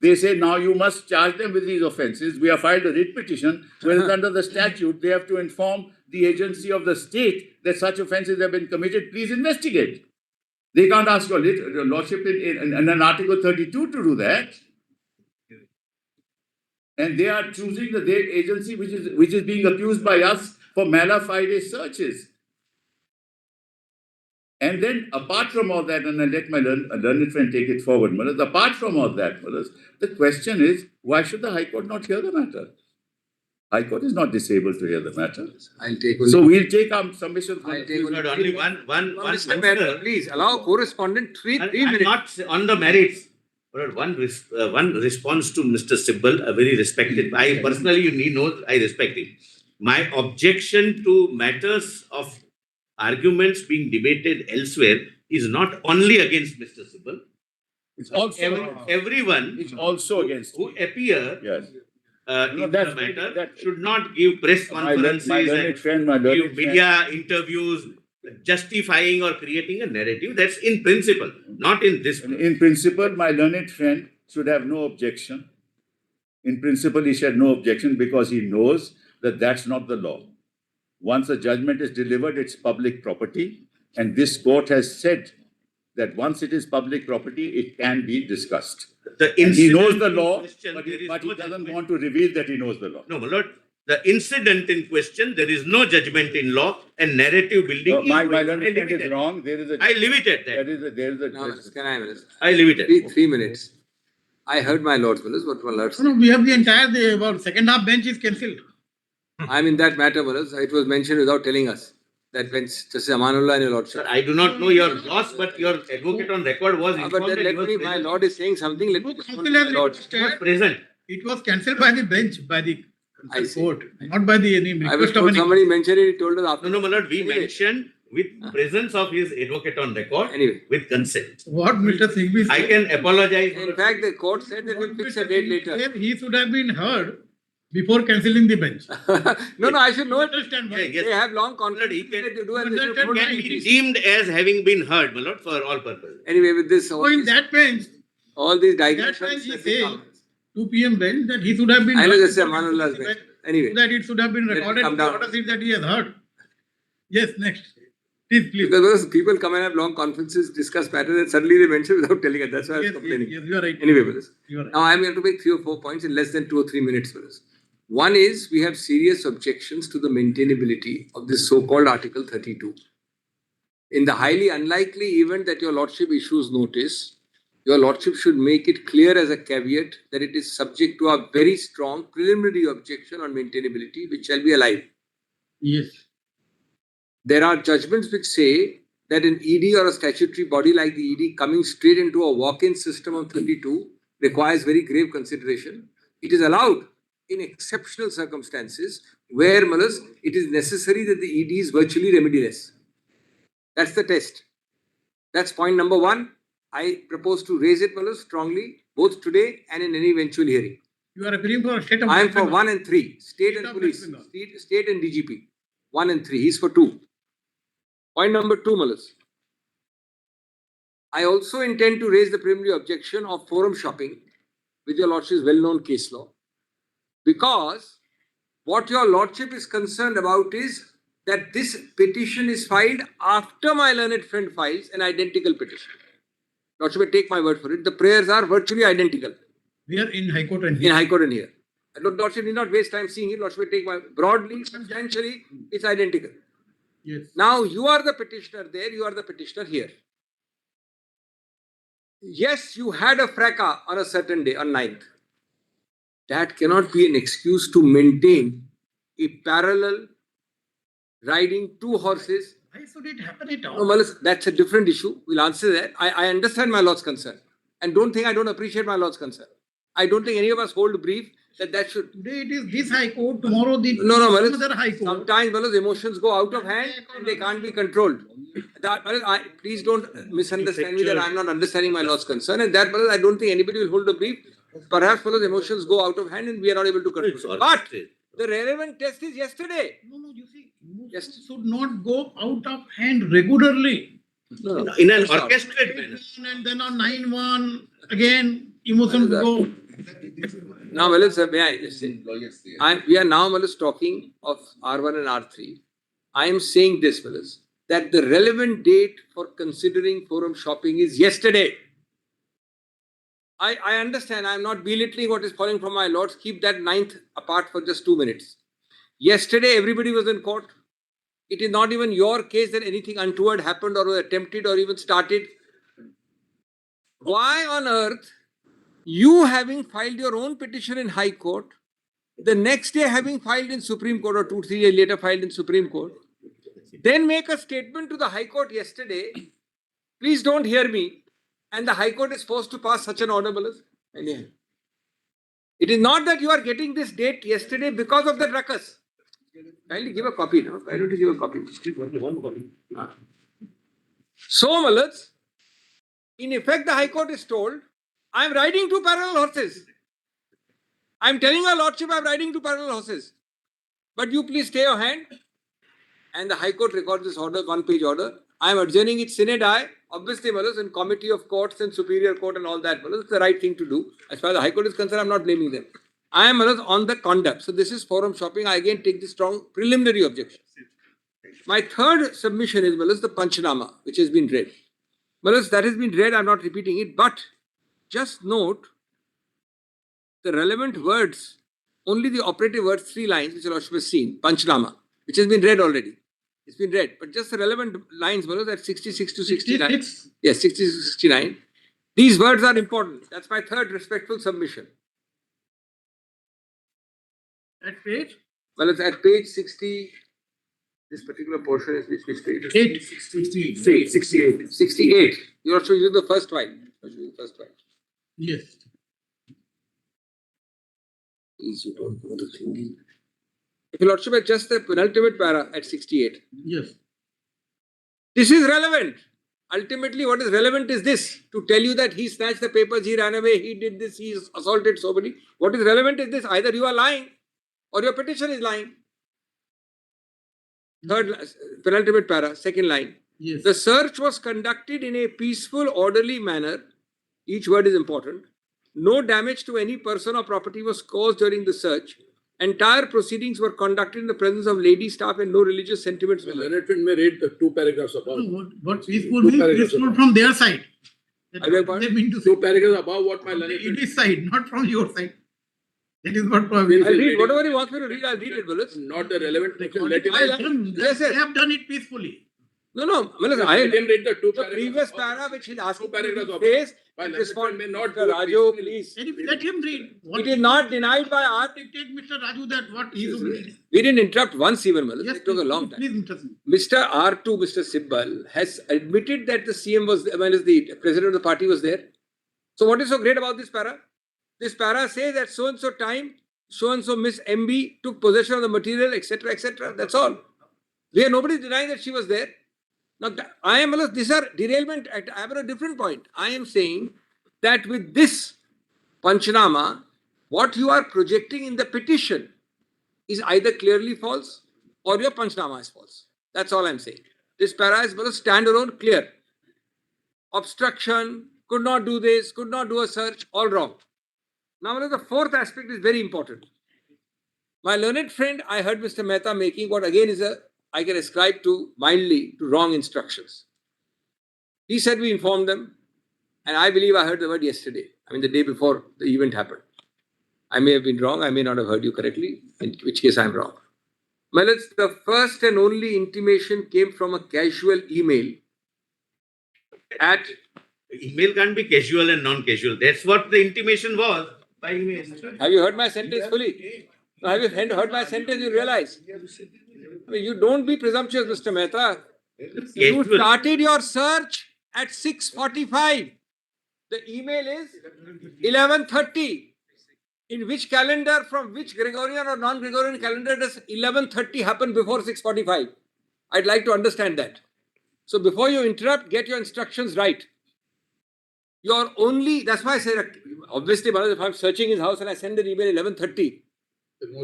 They say now you must charge them with these offences. We have filed a writ petition, whereas under the statute they have to inform the agency of the state that such offences have been committed. Please investigate. They can't ask your Lordship in an Article 32 to do that. And they are choosing the agency which is being accused by us for mala fide searches. And then, apart from all that, and I'll let my learned friend take it forward, Manas, apart from all that, Manas, the question is, why should the High Court not hear the matter? High Court is not disabled to hear the matter. I'll take So we'll take our submissions. I'll take Not only one Mr. Mehta, answer. please allow correspondent three And minutes. not on the merits. But one response to Mr. Sibal, a very respected. I personally, you know, I respect him. My objection to matters of arguments being debated elsewhere is not only against Mr. Sibal. It's also Everyone it's also against who appear yes. in the that's- matter that- should not give press conferences My learned and friend, give media interviews justifying or creating a narrative. That's in principle, not in this. In principle, my learned friend should have no objection. In principle, he should have no objection because he knows that that's not the law. Once a judgment is delivered, it's public property. And this court has said that once it is public property, it can be discussed. The And he knows incident the in law, question, but there he is no doesn't judgment. want to reveal that he knows the law. No, my lord, the incident in question, there is no judgment in law and narrative building. is My going. learned I leave friend it is at wrong. There is a I leave it at that. there is a No, can I have I leave it at three minutes? I heard my lords, Malas, what my lords. No, we have the entire, about second half bench is cancelled. I'm in that matter, Malas. It was mentioned without telling us. That bench, Justice Amanullah and your lordship. Sir, I do not know your loss, but your advocate on record was But informed then that he let was me, my present. lord is saying something, let me No, respond council to has my lord. He was present. It was cancelled by the bench, by the I see. court, not by the any I was request of told any. somebody mentioned it, he told us after. No, my lord, we Anyway. mentioned with presence of his advocate on record, Anyway. with consent. What Mr. Singhvi I said. can apologize. In fact, the court said that we'll fix a date later. He should have been heard before cancelling the bench. No, I should know You it. understand why? Yeah, yes. They have long Lord, he conferences can- that they do and they Understand should put why Can it be in. deemed as having been heard, my lord, for all purposes. Anyway, with this, So in that bench, all these that time digressions. he let me said, come. 2 p.m. bench, that he should have been I know heard Justice before Amanullah's cancelling the bench. bench. Anyway. So that it should have been Let me recorded come in the down. order sheet that he has heard. Yes, next. Please, please. Because those people come and have long conferences, discuss matters, and suddenly they mention without telling us. That's why I was Yes, complaining. yes, you are right. Anyway, brothers. You are right. Now I'm going to make 3 or 4 points in less than 2 or 3 minutes, brothers. One is we have serious objections to the maintainability of this so-called Article 32. In the highly unlikely event that your lordship issues notice, your lordship should make it clear as a caveat that it is subject to a very strong preliminary objection on maintainability, which shall be alive. Yes. There are judgments which say that an ED or a statutory body like the ED coming straight into a walk-in system of 32 requires very grave consideration. It is allowed in exceptional circumstances where, Malas, it is necessary that the ED is virtually remediless. That's the test. That's point number 1. I propose to raise it, Malas, strongly, both today and in any eventual hearing. You are appealing for a state of. I am for 1 and 3, state and of police, West Bengal. state and DGP. 1 and 3. He's for 2. Point number 2, Malas. I also intend to raise the preliminary objection of forum shopping with your lordship's well-known case law, because what your lordship is concerned about is that this petition is filed after my learned friend files an identical petition. Lordship, take my word for it. The prayers are virtually identical We are in High Court and in here. High Court and here. Lordship need not waste time seeing it. Lordship, take my broadly, substantially, it's identical. Yes. Now you are the petitioner there, you are the petitioner here. Yes, you had a fracas on a certain day, on 9th. That cannot be an excuse to maintain a parallel riding 2 horses. Why should it happen at all? No, Malas, that's a different issue. We'll answer that. I understand my lord's concern. And don't think I don't appreciate my lord's concern. I don't think any of us hold brief that should. Today it is this High Court, tomorrow the No, Malas. another High Court. Sometimes, Malas, emotions go out of hand and they can't be controlled. That, Malas, please don't misunderstand me that I'm not understanding my lord's concern. And that, Malas, I don't think anybody will hold a brief. Perhaps, Malas, emotions go out of hand and we are not able to control. But the relevant test is yesterday. No, you see, Yes. emotions should not go out of hand regularly. No. In an orchestrated manner. And then on 9-1, again, emotions go. Now, Malas, may I just say, we are now, Malas, talking of R1 and R3. I am saying this, Malas, that the relevant date for considering forum shopping is yesterday. I understand, I am not belittling what is falling from my lords. Keep that 9th apart for just 2 minutes. Yesterday, everybody was in court. It is not even your case that anything untoward happened or was attempted or even started. Why on earth, you having filed your own petition in High Court, the next day having filed in Supreme Court or 2-3 days later filed in Supreme Court, then make a statement to the High Court yesterday, please don't hear me, and the High Court is forced to pass such an order, Malas? It is not that you are getting this date yesterday because of the ruckus. Kindly give a copy, no? Why don't you give a copy? So, Malas, in effect, the High Court is told, I am riding 2 parallel horses. I am telling your lordship I am riding 2 parallel horses. But you please stay your hand. And the High Court records this order, 1-page order. I am adjourning it sine die. Obviously, Malas, in Committee of Courts and Superior Court and all that, Malas, it's the right thing to do. As far as the High Court is concerned, I am not blaming them. I am, Malas, on the conduct. So this is forum shopping. I again take the strong preliminary objection. My third submission is, Malas, the Panchanama, which has been read. Malas, that has been read. I am not repeating it. But just note the relevant words, only the operative words, 3 lines, which your lordship has seen, Panchanama, which has been read already. It's been read, but just the relevant lines, Malas, at 66 to 69. 66? Yes, 66 to 69. These words are important. That's my third respectful submission. At page Well, it's at page 60. This particular portion is which page? 8. 68. You also use the first line. Yes. Please, you don't know the thing. If your lordship had just the penultimate para at 68. Yes. This is relevant. Ultimately, what is relevant is this, to tell you that he snatched the papers, he ran away, he did this, he assaulted somebody. What is relevant is this, either you are lying or your petition is lying. Third, penultimate para, second line. Yes. The search was conducted in a peaceful, orderly manner. Each word is important. No damage to any person or property was caused during the search. Entire proceedings were conducted in the presence of lady staff and no religious sentiments. Well, Leonard Friend may read the 2 paragraphs above. What peaceful Two means? paragraphs Peaceful above. from their side. I beg your They pardon? mean to 2 say. paragraphs above what my From Leonard the Friend. ED side, not from your side. That is what probably. I'll read whatever you want me to read, I'll read it, Bullet. Not the relevant portion. Let him Yes, They yes. have done it peacefully. No, let him read the 2 the paragraphs. previous above. para which he's asking 2 paragraphs to above. face, My it Leonard is for Friend may not Mr. do it Raju, peacefully. please. Let him read. It is not denied by our. Dictate Mr. Raju that what he is. We didn't interrupt once even, Malal. Yes, It took a please, long time. Please, Mr. Singh. Mr. R2, Mr. Sibal, has admitted that the CM was, the president of the party was there. So what is so great about this para? This para says that so and so time, so and so Miss MB took possession of the material, etc., etc. That's all. Nobody is denying that she was there. Now, these are derailment. I am at a different point. I am saying that with this Panchanama, what you are projecting in the petition is either clearly false or your Panchanama is false. That's all I'm saying. This para is standalone, clear. Obstruction, could not do this, could not do a search, all wrong. Now, the fourth aspect is very important. My learned friend, I heard Mr. Mehta making what again is I can ascribe to mildly to wrong instructions. He said we informed them, and I believe I heard the word yesterday. I mean, the day before the event happened. I may have been wrong, I may not have heard you correctly, in which case I'm wrong. Well, it's the first and only intimation came from a casual email at. Email can't be casual and non-casual. That's what the intimation was by email. Have you heard my sentence fully? No, have you heard my sentence? You realize? I mean, you don't be presumptuous, Mr. Mehta. You Casual. started your search at 6:45. The email is 11:30. In which calendar, from which Gregorian or non-Gregorian calendar does 11:30 happen before 6:45? I'd like to understand that. So before you interrupt, get your instructions right. That's why I said, obviously, if I'm searching his house and I send an email 11:30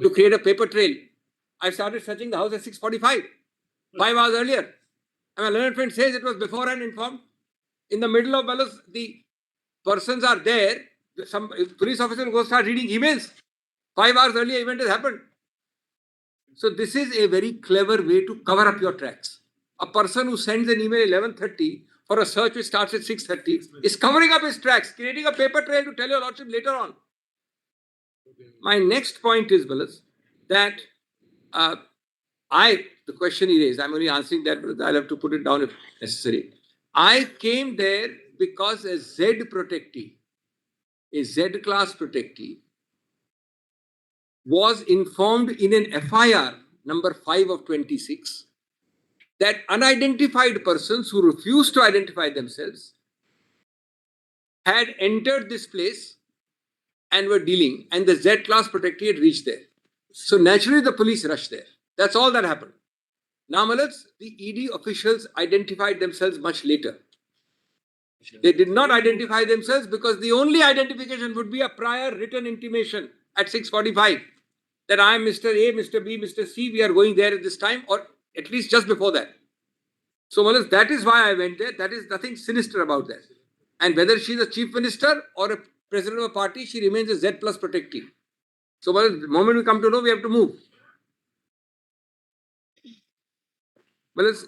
to create a paper trail, I started searching the house at 6:45, 5 hours earlier. And my learned friend says it was beforehand informed. In the middle of Balas, the persons are there. Some police officer will go start reading emails. 5 hours earlier, event has happened. So this is a very clever way to cover up your tracks. A person who sends an email 11:30 for a search which starts at 6:30 is covering up his tracks, creating a paper trail to tell your lordship later on. My next point is, Balas, that the question he raised, I'm only answering that, but I'll have to put it down if necessary. I came there because a Z protectee, a Z class protectee, was informed in an FIR number 5 of 26 that unidentified persons who refused to identify themselves had entered this place and were dealing, and the Z class protectee had reached there. So naturally the police rushed there. That's all that happened. Now, Malats, the ED officials identified themselves much later. They did not identify themselves because the only identification would be a prior written intimation at 6:45 that I am Mr. A, Mr. B, Mr. C, we are going there at this time, or at least just before that. So, Malats, that is why I went there. That is nothing sinister about that. And whether she is a chief minister or a president of a party, she remains a Z plus protectee. So, Malats, the moment we come to know, we have to move. Malats,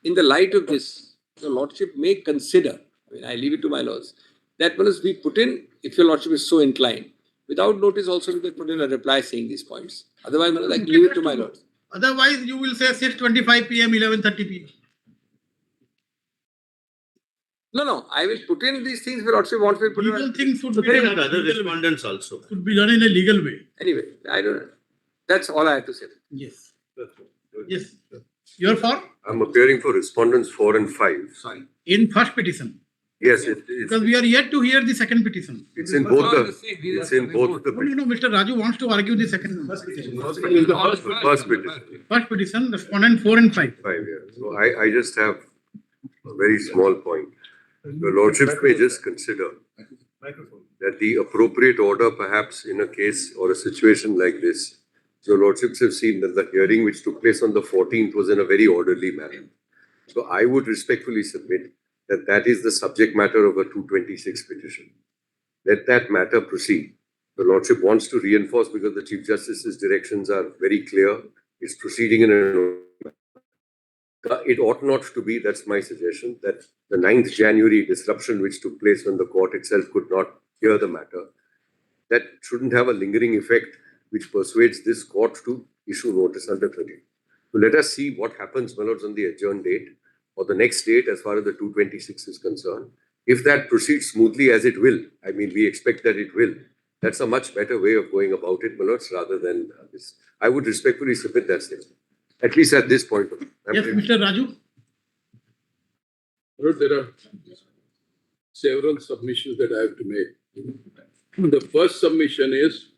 in the light of this, your lordship may consider, I leave it to my lords, that we put in, if your lordship is so inclined, without notice also we can put in a reply saying these points. Otherwise, I leave it to my lords. Otherwise, you will say 6:25 p.m., 11:30 p.m. No, I will put in these things, but also want to put Legal in. things should So be there done. are other respondents also. Should be done in a legal way. Anyway, I don't know. That's all I have to say. Yes. Yes. You're for? I'm appearing for respondents 4 and 5. Sorry. In first petition. Yes, Because we are yet to hear the second petition. it's in both the No, Mr. Raju wants to argue the second petition. first petition. First petition, respondent 4 and 5. 5, yeah. So I just have a very small point. Your lordships may just consider that the appropriate order perhaps in a case or a situation like this, your lordships have seen that the hearing which took place on the 14th was in a very orderly manner. So I would respectfully submit that that is the subject matter of a 226 petition. Let that matter proceed. The lordship wants to reinforce because the Chief Justice's directions are very clear. It's proceeding in a... It ought not to be, that's my suggestion, that the 9th January disruption which took place when the court itself could not hear the matter, that shouldn't have a lingering effect which persuades this court to issue notice under 30. So let us see what happens, my lords, on the adjourned date or the next date as far as the 226 is concerned. If that proceeds smoothly as it will, I mean, we expect that it will, that's a much better way of going about it, my lords, rather than this. I would respectfully submit that statement, at least at this point. Yes, Mr. Raju. There are several submissions that I have to make. The first submission is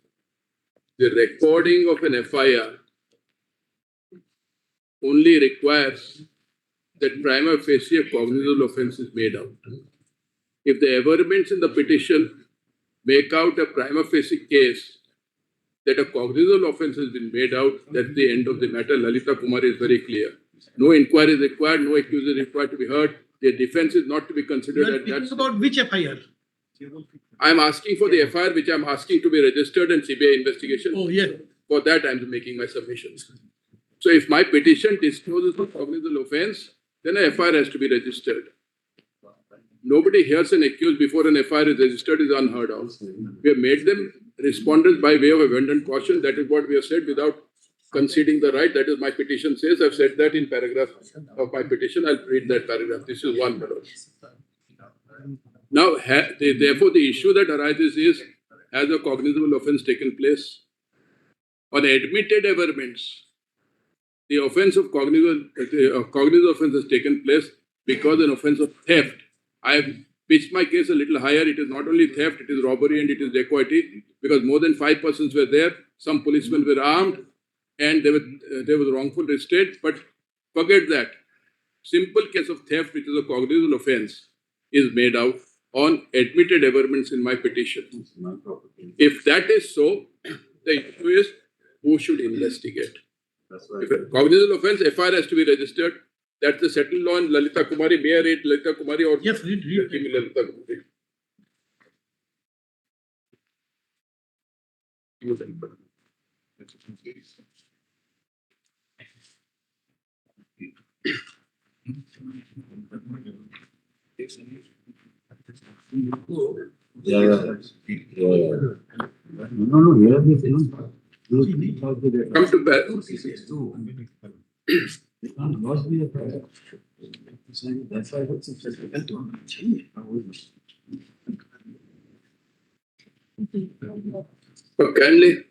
the recording of an FIR only requires that prima facie a cognizable offence is made out. If the averments in the petition make out a prima facie case that a cognizable offence has been made out, that's the end of the matter. Lalita Kumari is very clear. No inquiry is required, no accused is required to be heard. Their defense is not to be You considered are at that. speaking about which FIR? I'm asking for the FIR which I'm asking to be registered and CBI investigation. Oh, yes. For that, I'm making my submissions. So if my petition discloses a cognizable offence, then a FIR has to be registered. Nobody hears an accused before an FIR is registered is unheard of. We have made them respondents by way of abundant caution. That is what we have said without conceding the right. That is my petition says. I've said that in paragraph of my petition. I'll read that paragraph. This is one paragraph. Now, therefore, the issue that arises is, has a cognizable offence taken place? On admitted averments, the offence of cognizable offence has taken place because an offence of theft. I have pitched my case a little higher. It is not only theft, it is robbery and it is dacoity because more than 5 persons were there. Some policemen were armed and there was wrongful restraint. But forget that. Simple case of theft, which is a cognizable offence, is made out on admitted averments in my petition. If that is so, the issue is who should investigate. If a cognizable offence, FIR has to be registered. That's the settled law in Lalita Kumari. May I read Lalita Kumari or Yes, read. give me Lalita Kumari? Come to back. But kindly.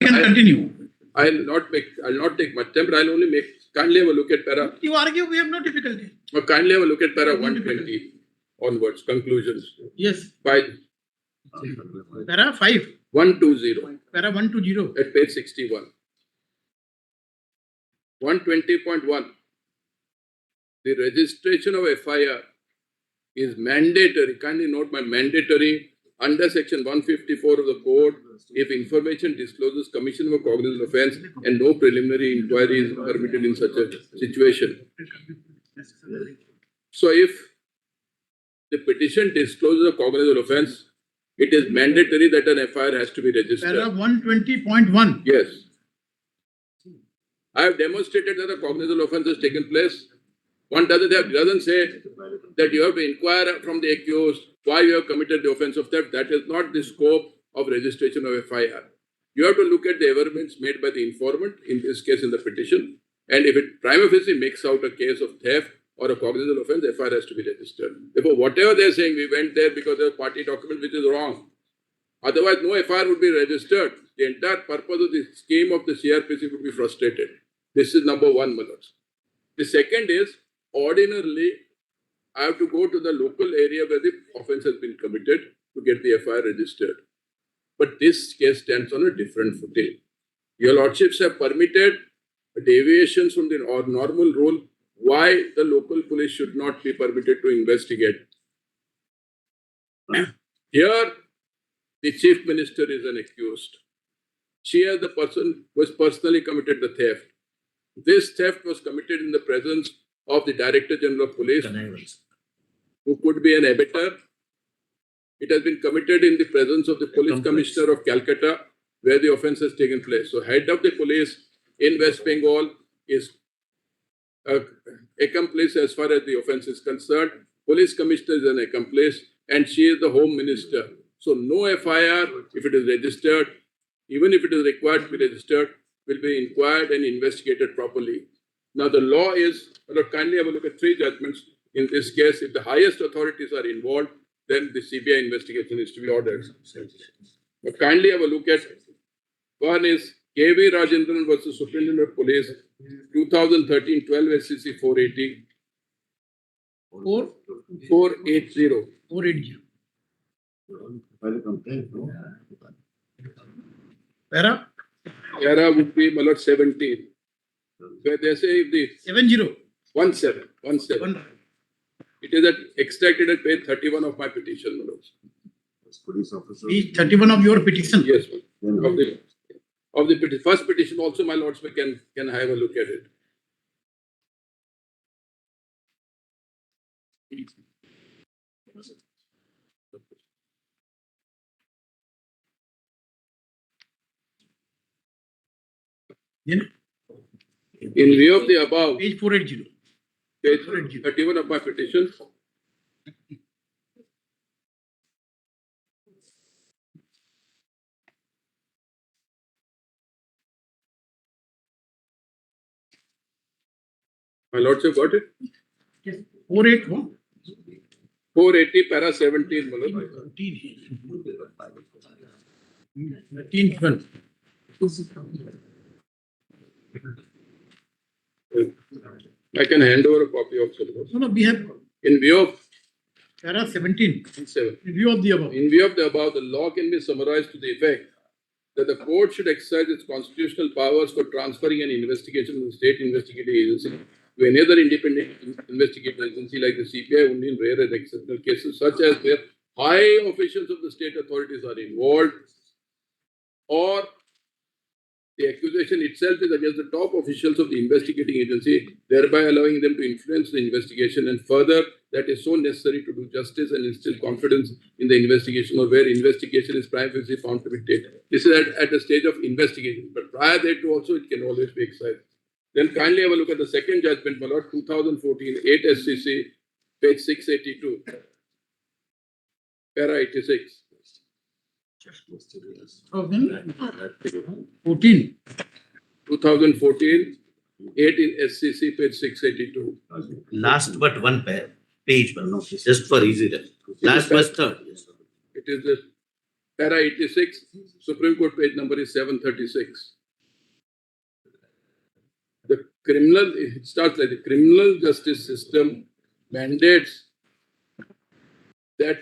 You can continue. I'll not take much time, but I'll only make, kindly have a look at para, You argue, we have no difficulty. or kindly have a look at para 120 onwards, conclusions. Yes. By Para 5. 120 Para 120. at page 61. 120.1. The registration of FIR is mandatory. Kindly note my mandatory under section 154 of the code, if information discloses commission of a cognizable offence and no preliminary inquiry is permitted in such a situation. So if the petition discloses a cognizable offence, it is mandatory that an FIR has to be registered. Paragraph 120.1. Yes. I have demonstrated that a cognizable offence has taken place. One doesn't say that you have to inquire from the accused why you have committed the offence of theft. That is not the scope of registration of FIR. You have to look at the averments made by the informant, in this case in the petition, and if it prima facie makes out a case of theft or a cognizable offence, FIR has to be registered. Therefore, whatever they are saying, we went there because of a party document, which is wrong. Otherwise, no FIR would be registered. The entire purpose of the scheme of the CRPC would be frustrated. This is number one, Manoj. The second is, ordinarily, I have to go to the local area where the offence has been committed to get the FIR registered. But this case stands on a different footing. Your lordships have permitted deviations from the normal rule. Why the local police should not be permitted to investigate? Here, the chief minister is an accused. She is the person who has personally committed the theft. This theft was committed in the presence of the Director General of Police, who could be an abettor. It has been committed in the presence of the Police Commissioner of Calcutta, where the offence has taken place. So, head of the police in West Bengal is accomplice as far as the offence is concerned. Police Commissioner is an accomplice, and she is the Home Minister. So, no FIR, if it is registered, even if it is required to be registered, will be inquired and investigated properly. Now, the law is, kindly have a look at three judgments. In this case, if the highest authorities are involved, then the CBI investigation is to be ordered. But kindly have a look at, one is K.V. Rajendran versus Superintendent of Police, 2013-12 SCC 480. 480. 480. Para? Era would be Malad 17. Where they say if the 70. 17. It is extracted at page 31 of my petition, Malad. Page 31 of your petition. Yes, of the first petition also, my lords, we can have a look at it. In view of the above, Page 480. page 31 of my petition, my lords have got it? Yes. 481. 480 para 17, Malad. 13, 12. I can hand over a copy of syllabus. No, we have In view of para 17. 7. In view of the above. In view of the above, the law can be summarized to the effect that the court should exercise its constitutional powers for transferring an investigation to the state investigating agency to any other independent investigating agency like the CBI only in rare and exceptional cases, such as where high officials of the state authorities are involved, or the accusation itself is against the top officials of the investigating agency, thereby allowing them to influence the investigation, and further, that is so necessary to do justice and instill confidence in the investigation, or where investigation is prima facie found to be taken. This is at the stage of investigation, but prior thereto also it can always be excised. Then kindly have a look at the second judgment, my lord, 2014, 8 SCC, page 682, para 86. 14. 2014, 8 in SCC, page 682. Last but one page, just for easy reference. Last but third. It is the para 86, Supreme Court page number is 736. It starts like the criminal justice system mandates that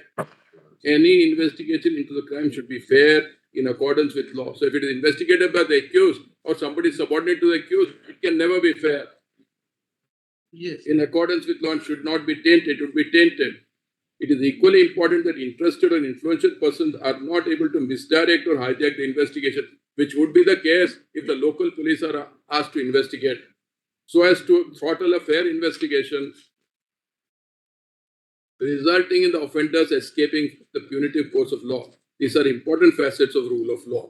any investigation into the crime should be fair in accordance with law. So if it is investigated by the accused or somebody subordinate to the accused, it can never be fair. Yes. In accordance with law, it should not be tainted, it would be tainted. it is equally important that interested and influential persons are not able to misdirect or hijack the investigation, which would be the case if the local police are asked to investigate, so as to throttle a fair investigation, resulting in the offenders escaping the punitive course of law. These are important facets of rule of law.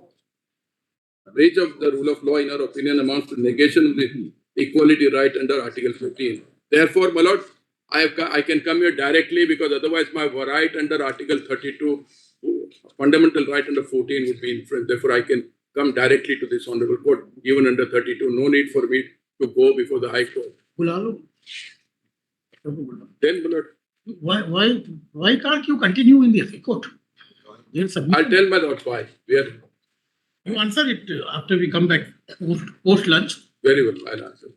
A breach of the rule of law, in our opinion, amounts to negation of the equality right under Article 15. Therefore, my lord, I can come here directly because otherwise my right under Article 32, fundamental right under 14 would be infringed. Therefore, I can come directly to this honorable court, even under 32. No need for me to go before the High Court. Bulalo. Then, my lord, Why can't you continue in the High Court? You'll submit. I'll tell my lord why. You answer it after we come back post lunch. Very well, I'll answer.